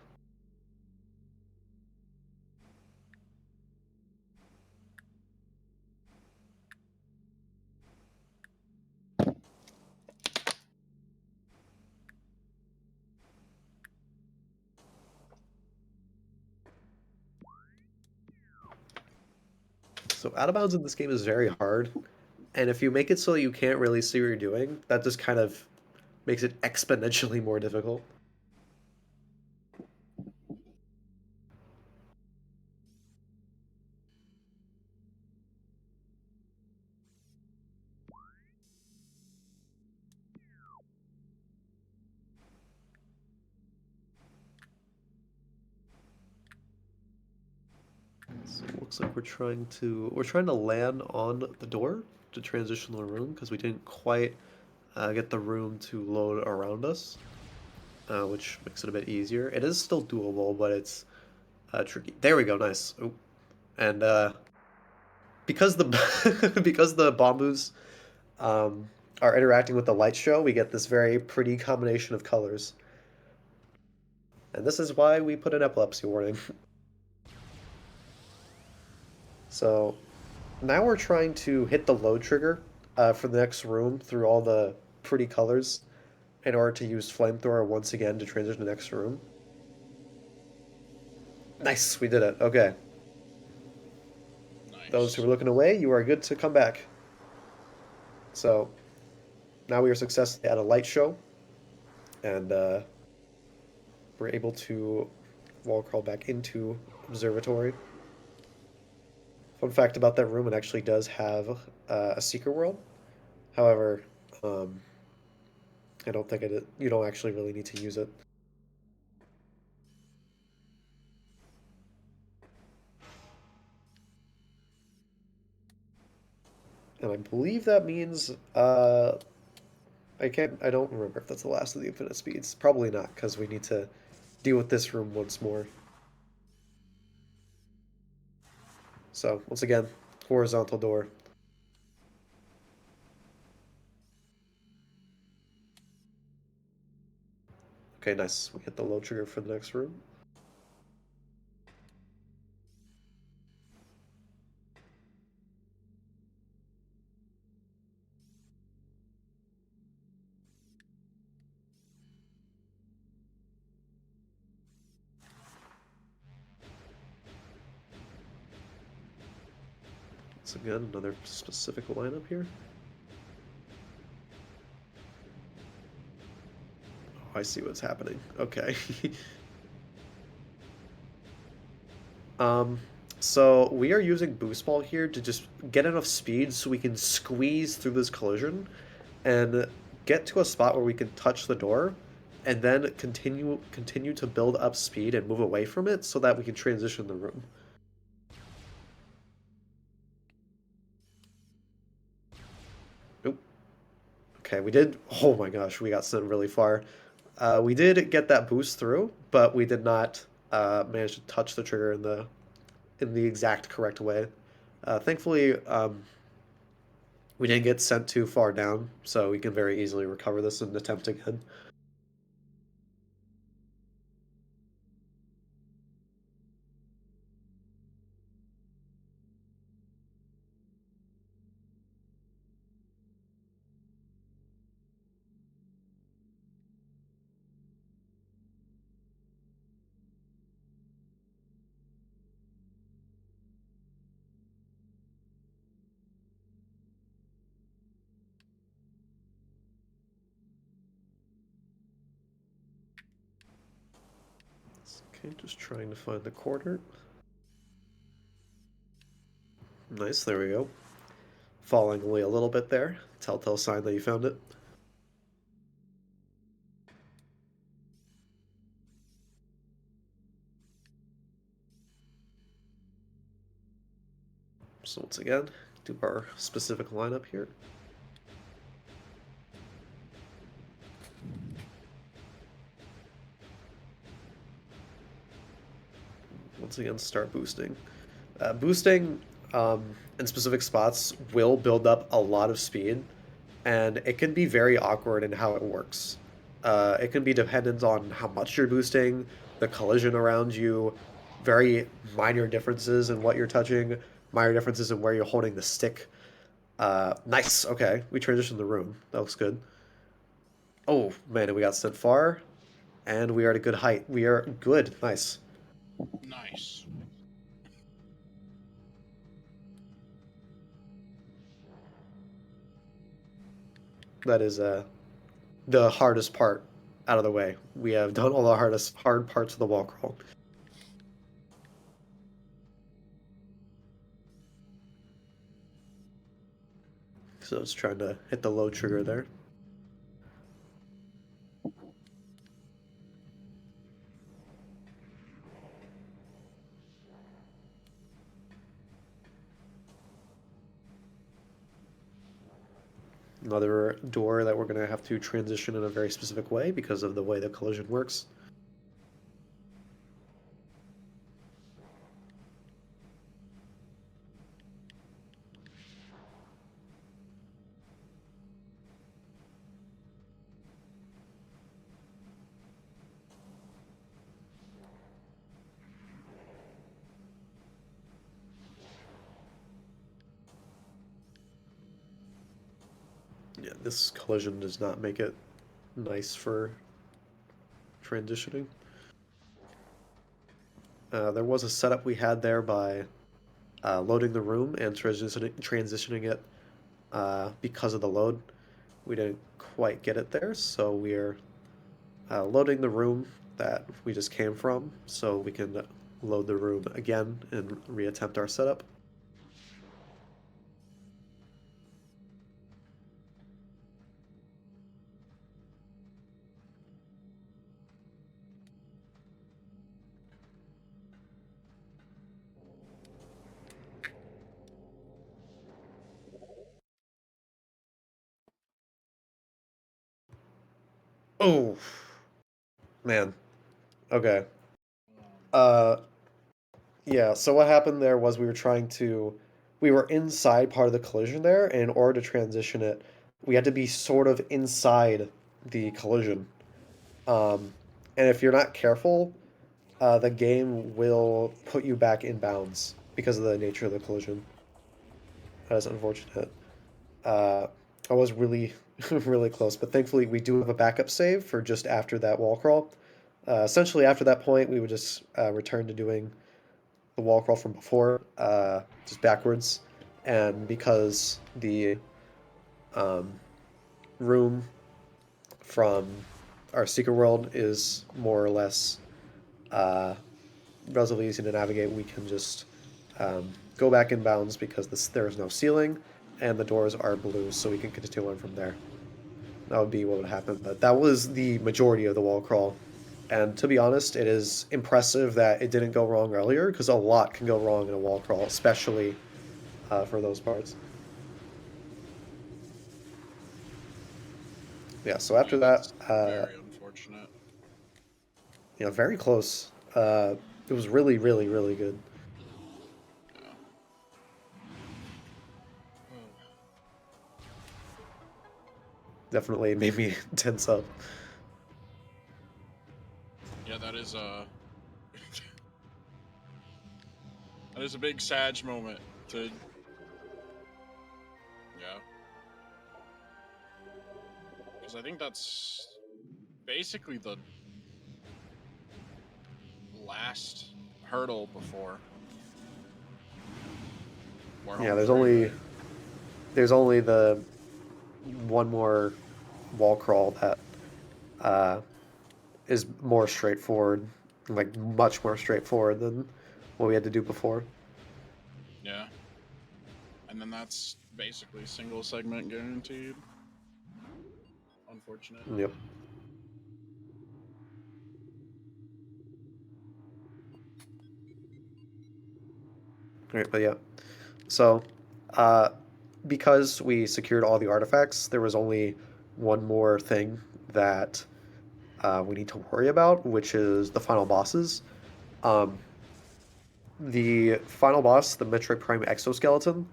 So out of bounds in this game is very hard, and if you make it so you can't really see what you're doing, that just kind of makes it exponentially more difficult. So it looks like we're trying to land on the door to transition the room because we didn't quite get the room to load around us, which makes it a bit easier. It is still doable, but it's tricky. There we go, nice. Ooh. And because the because the bambus um, are interacting with the light show, we get this very pretty combination of colors. And this is why we put an epilepsy warning. So now we're trying to hit the load trigger for the next room through all the pretty colors in order to use flamethrower once again to transition to the next room. Nice, we did it. Okay. Those who Nice. are looking away, you are good to come back. So now we are successfully at a light show, and we're able to wall crawl back into observatory. Fun fact about that room, it actually does have a secret world. However, um, I don't think you don't actually really need to use it. And I believe that means I don't remember if that's the last of the infinite speeds. Probably not, because we need to deal with this room once more. So once again, horizontal door. Okay, nice. We hit the low trigger for the next room. Once again, another specific lineup here. Oh, I see what's happening. Okay. Um, so we are using Boost Ball here to just get enough speed so we can squeeze through this collision and get to a spot where we can touch the door and then continue to build up speed and move away from it so that we can transition the room. Nope. Okay, we did. Oh my gosh, we got sent really far. We did get that boost through, but we did not manage to touch the trigger in the exact correct way. Thankfully, we didn't get sent too far down, so we can very easily recover this and attempt again. Okay, just trying to find the quarter. Nice, there we go. Falling only a little bit there. Telltale sign that you found it. So once again, do our specific lineup here. Once again, start boosting. Boosting in specific spots will build up a lot of speed, and it can be very awkward in how it works. It can be dependent on how much you're boosting, the collision around you, very minor differences in what you're touching, minor differences in where you're holding the stick. Nice. Okay, we transitioned the room. That looks good. Oh man, and we got sent far, and we are at a good height. We are good. Nice. Nice. That is the hardest part out of the way. We have done all the hard parts of the wall crawl. So it's trying to hit the low trigger there. Another door that we're going to have to transition in a very specific way because of the way the collision works. Yeah, this collision does not make it nice for transitioning. There was a setup we had there by loading the room and transitioning it because of the load. We didn't quite get it there, so we're loading the room that we just came from so we can load the room again and reattempt our setup. Oh, man. Okay. Uh, yeah, so what happened there was we were inside part of the collision there, and in order to transition it, we had to be sort of inside the collision. And if you're not careful, the game will put you back in bounds because of the nature of the collision. That is unfortunate. Uh, I was really, really close, but thankfully we do have a backup save for just after that wall crawl. Essentially, after that point, we would just return to doing the wall crawl from before, just backwards. And because the um, room from our secret world is more or less uh, relatively easy to navigate, we can just go back in bounds because there is no ceiling and the doors are blue, so we can continue on from there. that would be what would happen. But that was the majority of the wall crawl. And to be honest, it is impressive that it didn't go wrong earlier, because a lot can go wrong in a wall crawl, especially for those parts. Yeah, so after that, that's very unfortunate. very close. It was really, really, really good. Yeah. Definitely made me tense up. Yeah, that is that is a big Sag moment to. Yeah. Because I think that's basically the last hurdle before. We're Yeah, home free, right? there's only the one more wall crawl that is more straightforward, like much more straightforward than what we had to do before. Yeah. And then that's basically single segment guaranteed. Unfortunate. Yep. Right, but yeah. So, uh, because we secured all the artifacts, there was only one more thing that we need to worry about, which is the final bosses. Um, the final boss, the Metroid Prime exoskeleton,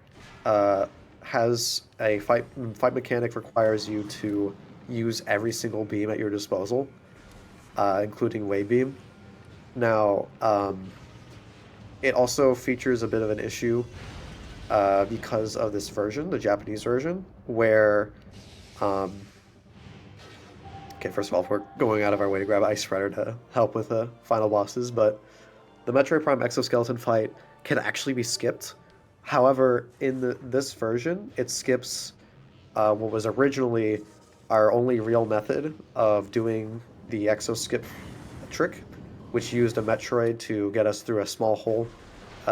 uh, has a fight mechanic requires you to use every single beam at your disposal, including wave beam. Now, it also features a bit of an issue because of this version, the Japanese version, where um, okay, first of all, we're going out of our way to grab Ice Rider to help with the final bosses, but the Metroid Prime exoskeleton fight can actually be skipped. However, in this version, it skips what was originally our only real method of doing the exo skip trick, which used a Metroid to get us through a small hole,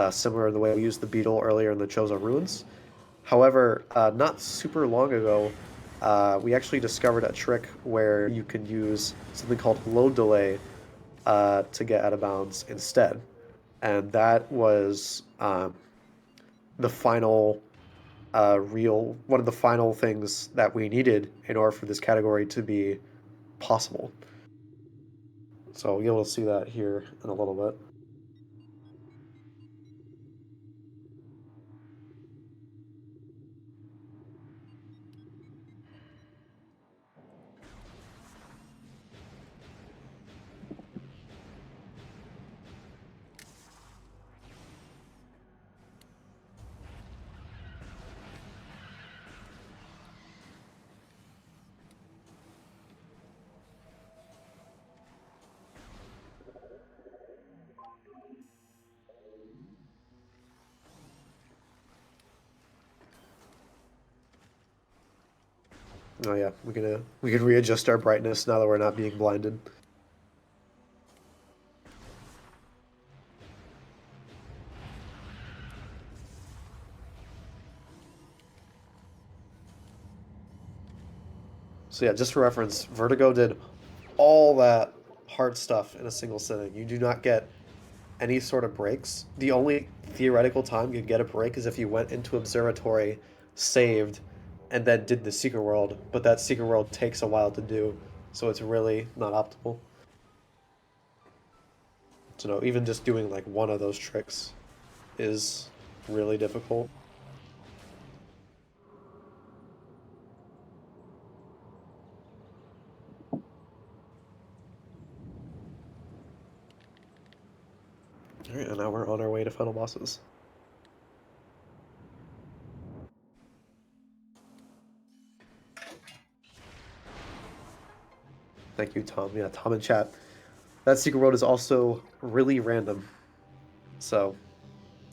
similar to the way we used the beetle earlier in the Chozo Ruins. However, not super long ago, we actually discovered a trick where you can use something called load delay to get out of bounds instead. And that was the final one of the final things that we needed in order for this category to be possible. So you'll see that here in a little bit. Oh yeah, we can readjust our brightness now that we're not being blinded. So yeah, just for reference, Vertigo did all that hard stuff in a single sitting. You do not get any sort of breaks. The only theoretical time you'd get a break is if you went into Observatory, saved, and then did the Secret World, but that Secret World takes a while to do, so it's really not optimal. So no, even just doing like one of those tricks is really difficult. Alright, and now we're on our way to final bosses. Thank you, Tom. Yeah, Tom in chat. That Secret World is also really random. So,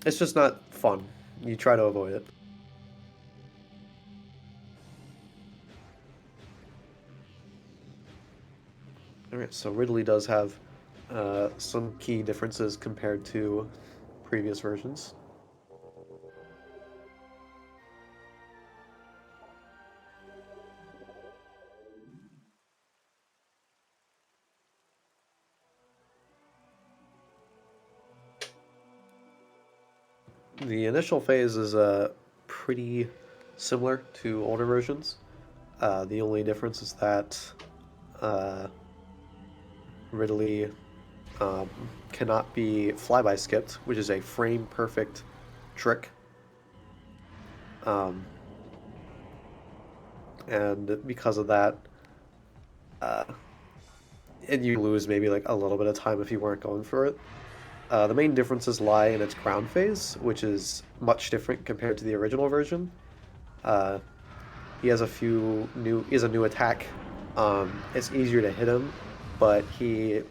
it's just not fun. You try to avoid it. Alright, so Ridley does have some key differences compared to previous versions. The initial phase is pretty similar to older versions. The only difference is that uh, Ridley um, cannot be flyby skipped, which is a frame perfect trick. Um, and because of that, uh, and you lose maybe like a little bit of time if you weren't going for it. The main differences lie in its ground phase, which is much different compared to the original version. Uh, he has a new attack. It's easier to hit him, but he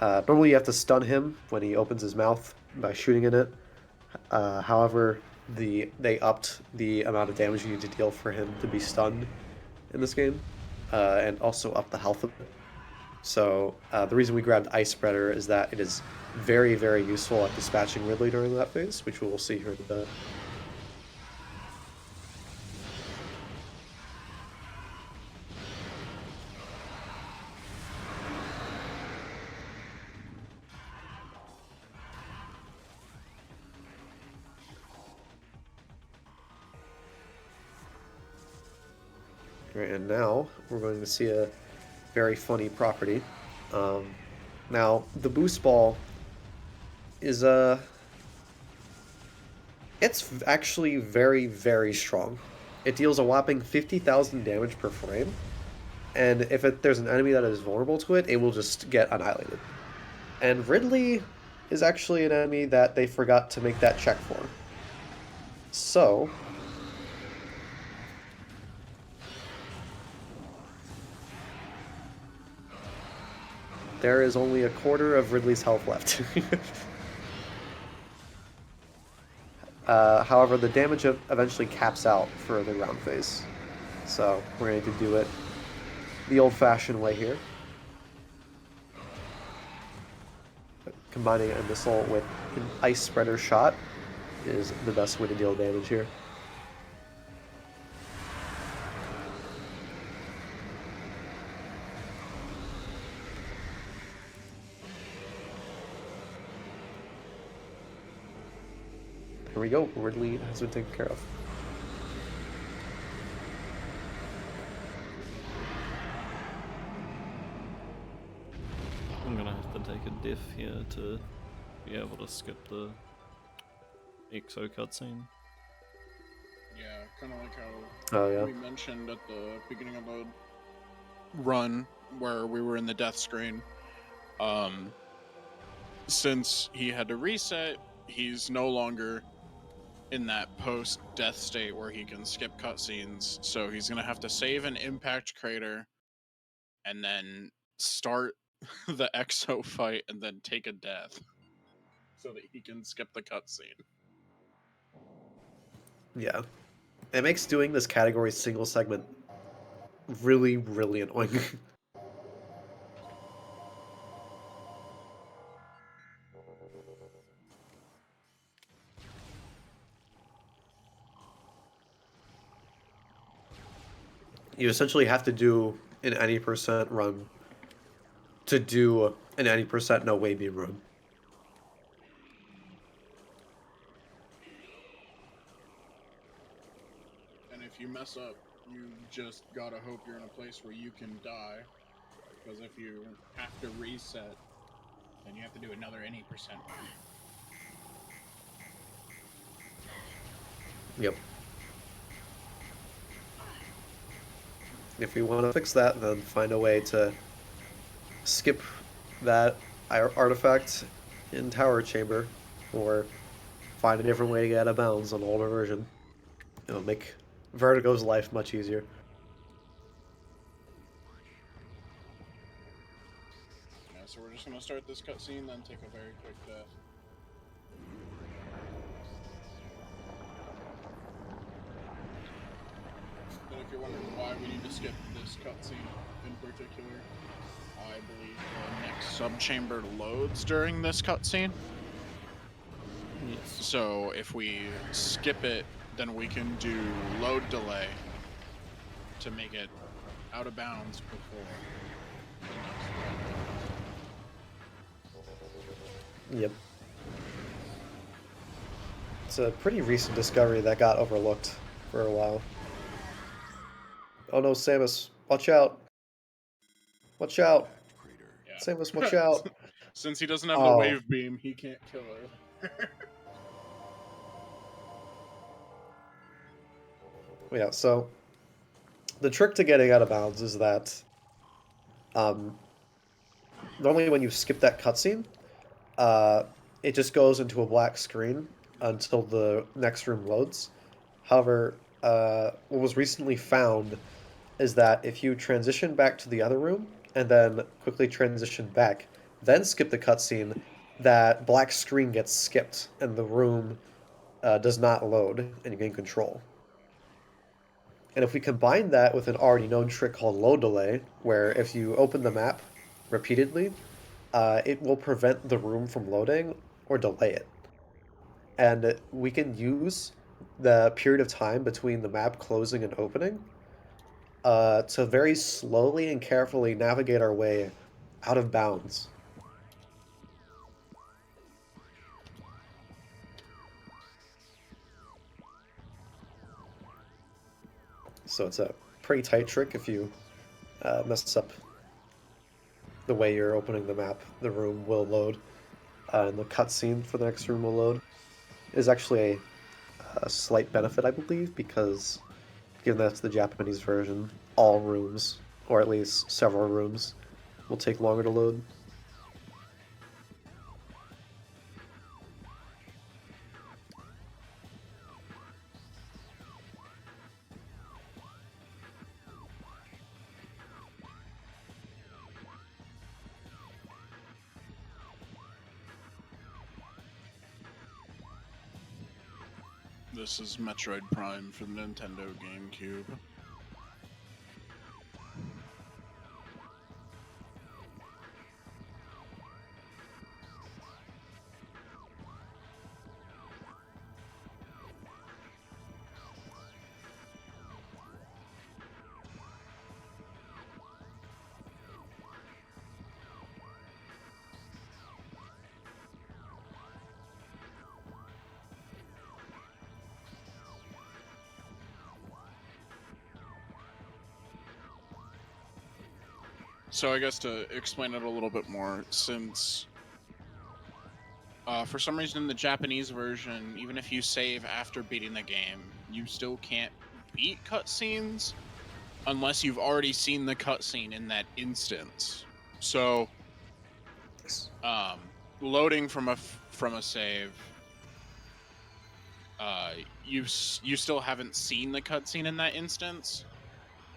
normally you have to stun him when he opens his mouth by shooting in it. However, they upped the amount of damage you need to deal for him to be stunned in this game, and also up the health of it. So the reason we grabbed Ice Spreader is that it is very, very useful at dispatching Ridley during that phase, which we will see here in a bit. Right, and now we're going to see a very funny property. Now, the boost ball is it's actually very, very strong. It deals a whopping 50,000 damage per frame, and if there's an enemy that is vulnerable to it, it will just get annihilated. And Ridley is actually an enemy that they forgot to make that check for. So, there is only a quarter of Ridley's health left. However, the damage eventually caps out for the ground phase. So, we're going to do it the old-fashioned way here. Combining a missile with an Ice Spreader shot is the best way to deal damage here. Here we go, Ridley has been taken care of. I'm gonna have to take a diff here to be able to skip the EXO cutscene. Yeah, kind of like how Oh, yeah. we mentioned at the beginning of the run where we were in the death screen. Since he had to reset, he's no longer in that post-death state where he can skip cutscenes. So he's gonna have to save an impact crater and then start the EXO fight and then take a death so that he can skip the cutscene. Yeah. It makes doing this category single segment really, really annoying. You essentially have to do an any percent run to do an any percent no way beam run. And if you mess up, you just gotta hope you're in a place where you can die. Because if you have to reset, then you have to do another any percent. Yep. If you want to fix that, then find a way to skip that artifact in Tower Chamber, or find a different way to get out of bounds on the older version. It'll make Vertigo's life much easier. Yeah, so we're just gonna start this cutscene, then take a very quick death. And if you're wondering why we need to skip this cutscene in particular, I believe the next sub-chamber loads during this cutscene. Yes. So if we skip it, then we can do load delay to make it out of bounds before the next one. Yep. It's a pretty recent discovery that got overlooked for a while. Oh no, Samus, watch out! Watch out! Yeah. Samus, watch out! Since he doesn't have the Oh. wave beam, he can't kill her. Yeah, so the trick to getting out of bounds is that normally when you skip that cutscene, it just goes into a black screen until the next room loads. However, what was recently found is that if you transition back to the other room and then quickly transition back, then skip the cutscene, that black screen gets skipped and the room does not load and you gain control. And if we combine that with an already known trick called load delay, where if you open the map repeatedly, it will prevent the room from loading or delay it. And we can use the period of time between the map closing and opening to very slowly and carefully navigate our way out of bounds. So it's a pretty tight trick. If you mess up the way you're opening the map, the room will load, and the cutscene for the next room will load. It is actually a slight benefit, I believe, because given that's the Japanese version, all rooms, or at least several rooms, will take longer to load. This is Metroid Prime for the Nintendo GameCube. So I guess to explain it a little bit more, since for some reason in the Japanese version, even if you save after beating the game, you still can't beat cutscenes unless you've already seen the cutscene in that instance. So, loading from a save, you still haven't seen the cutscene in that instance,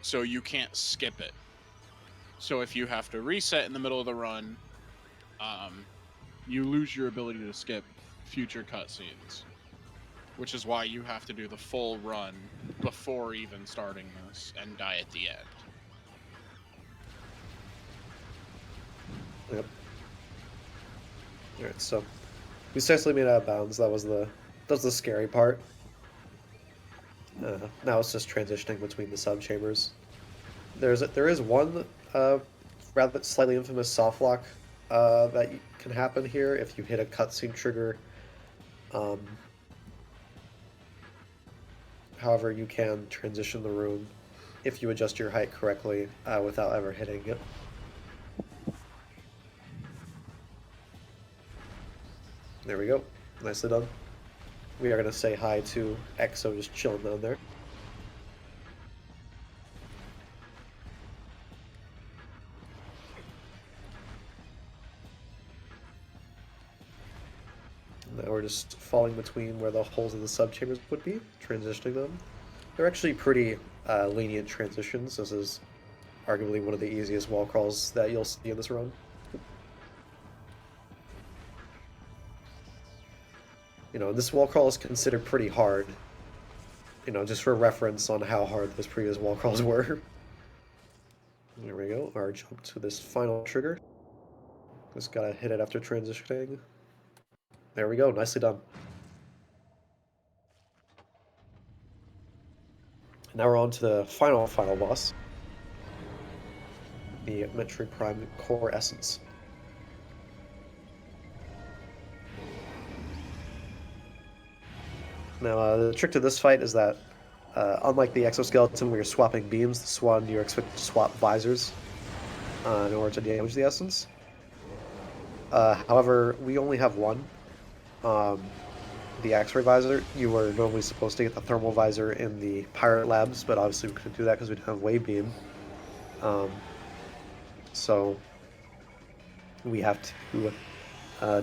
so you can't skip it. So if you have to reset in the middle of the run, you lose your ability to skip future cutscenes, which is why you have to do the full run before even starting this and die at the end. Yep. Alright, so we successfully made it out of bounds. That was the scary part. Now it's just transitioning between the sub chambers. There is one rather slightly infamous soft lock that can happen here if you hit a cutscene trigger. However, you can transition the room if you adjust your height correctly without ever hitting it. There we go. Nicely done. We are going to say hi to Exo just chilling down there. Now we're just falling between where the holes of the sub-chambers would be, transitioning them. They're actually pretty lenient transitions. This is arguably one of the easiest wall crawls that you'll see in this run. You know, this wall crawl is considered pretty hard. You know, just for reference on how hard those previous wall crawls were. There we go, our jump to this final trigger. Just gotta hit it after transitioning. There we go, nicely done. Now we're on to the final boss. The Metroid Prime Core Essence. Now, the trick to this fight is that, unlike the exoskeleton where you're swapping beams, this one you're expected to swap visors in order to damage the essence. However, we only have one. The X-ray visor. You were normally supposed to get the thermal visor in the pirate labs, but obviously we couldn't do that because we didn't have wave beam. So we have to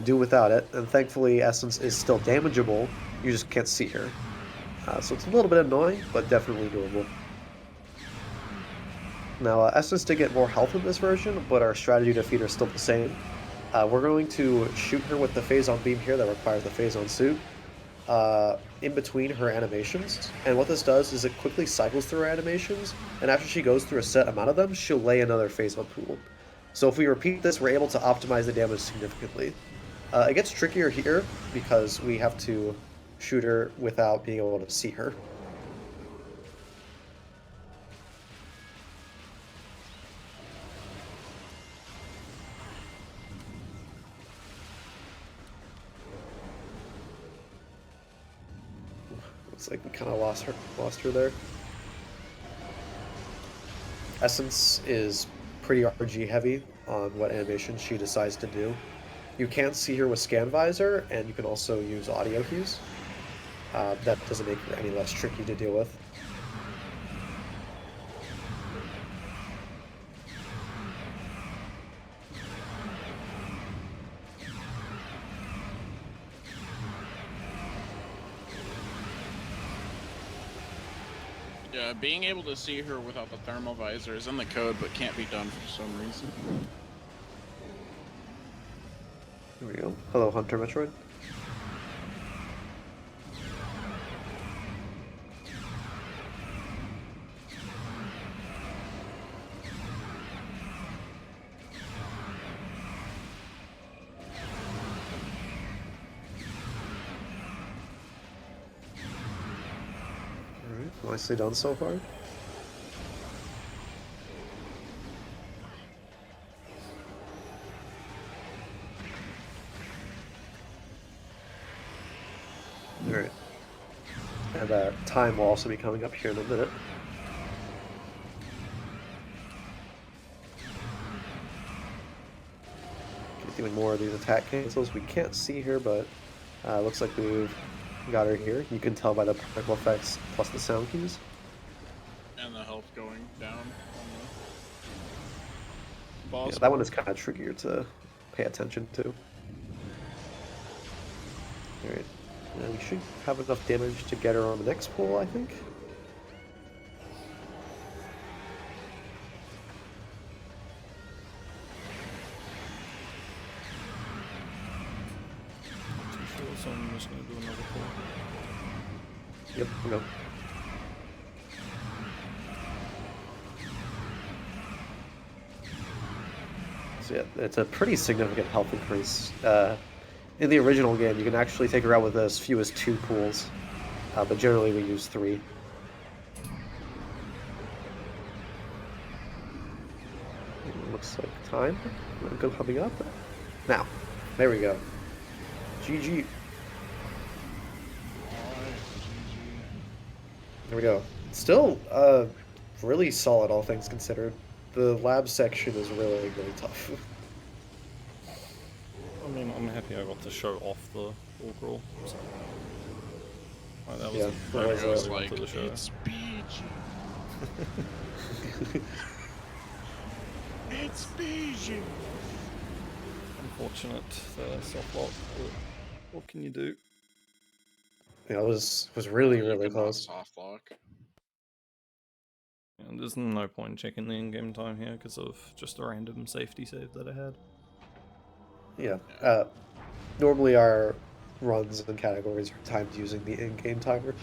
do without it. And thankfully, Essence is still damageable. You just can't see her. So it's a little bit annoying, but definitely doable. Now, Essence did get more health in this version, but our strategy to defeat her is still the same. We're going to shoot her with the Phazon beam here that requires the Phazon suit in between her animations. And what this does is it quickly cycles through her animations, and after she goes through a set amount of them, she'll lay another Phazon pool. So if we repeat this, we're able to optimize the damage significantly. It gets trickier here because we have to shoot her without being able to see her. Looks like we kind of lost her there. Essence is pretty RG heavy on what animation she decides to do. You can see her with scan visor, and you can also use audio cues. That doesn't make her any less tricky to deal with. Yeah, being able to see her without the thermal visor is in the code, but can't be done for some reason. Here we go. Hello, Hunter Metroid. Alright, nicely done so far. Alright. And time will also be coming up here in a minute. Keep doing more of these attack cancels. We can't see her, but looks like we've got her here. You can tell by the particle effects plus the sound cues. And the health going down on the boss. Yeah, that one is kind of trickier to pay attention to. Alright. We should have enough damage to get her on the next pull, I think. So I'm just going to do another pull. Yep, no. So yeah, it's a pretty significant health increase. In the original game, you can actually take her out with as few as 2 pools, but generally we use 3. Looks like time. Go coming up. Now, there we go. GG. There we go. Still, really solid, all things considered. The lab section is really, really tough. I mean, I'm happy I got to show off the wall crawl. So. Like, that was Yeah, I that was, really like, wanted to show. it's PG. It's PG. Unfortunate soft lock, but what can you do? Yeah, it was really, You really cannot close. soft lock. And there's no point checking the in-game time here because of just a random safety save that I had. Yeah. Normally our runs and categories are timed using the in-game timer,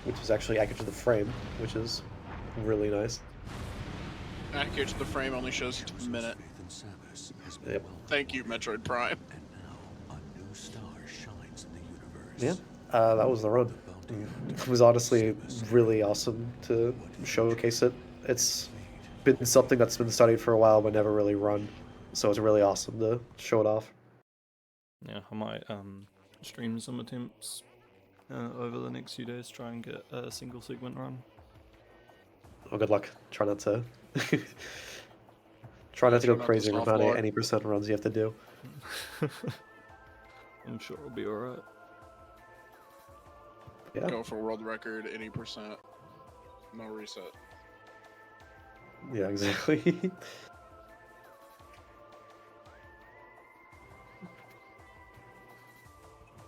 which is actually accurate to the frame, which is really nice. Accurate to the frame only shows a minute. Yep. Thank you, Metroid Prime. And now a new star shines in the universe. Yeah, that was the run. It was honestly really awesome to showcase it. It's been something that's been studied for a while but never really run, so it's really awesome to show it off. Yeah, I might stream some attempts over the next few days. Try and get a single segment run. Oh, good luck. Try not to try not to try go not to crazy on soft how many lock. any percent runs you have to do. I'm sure it'll be alright. Yeah. Go for world record 80%. No reset. Yeah, exactly.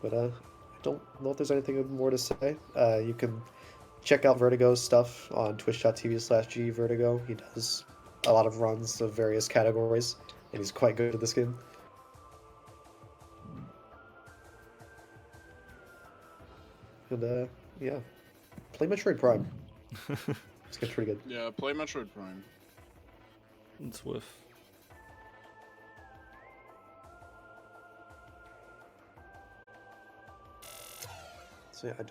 But I don't know if there's anything more to say. You can check out Vertigo's stuff on twitch.tv/gvertigo. He does a lot of runs of various categories, and he's quite good at this game. And yeah, play Metroid Prime. It's getting pretty good. Yeah, play Metroid Prime. It's worth. So yeah, I don't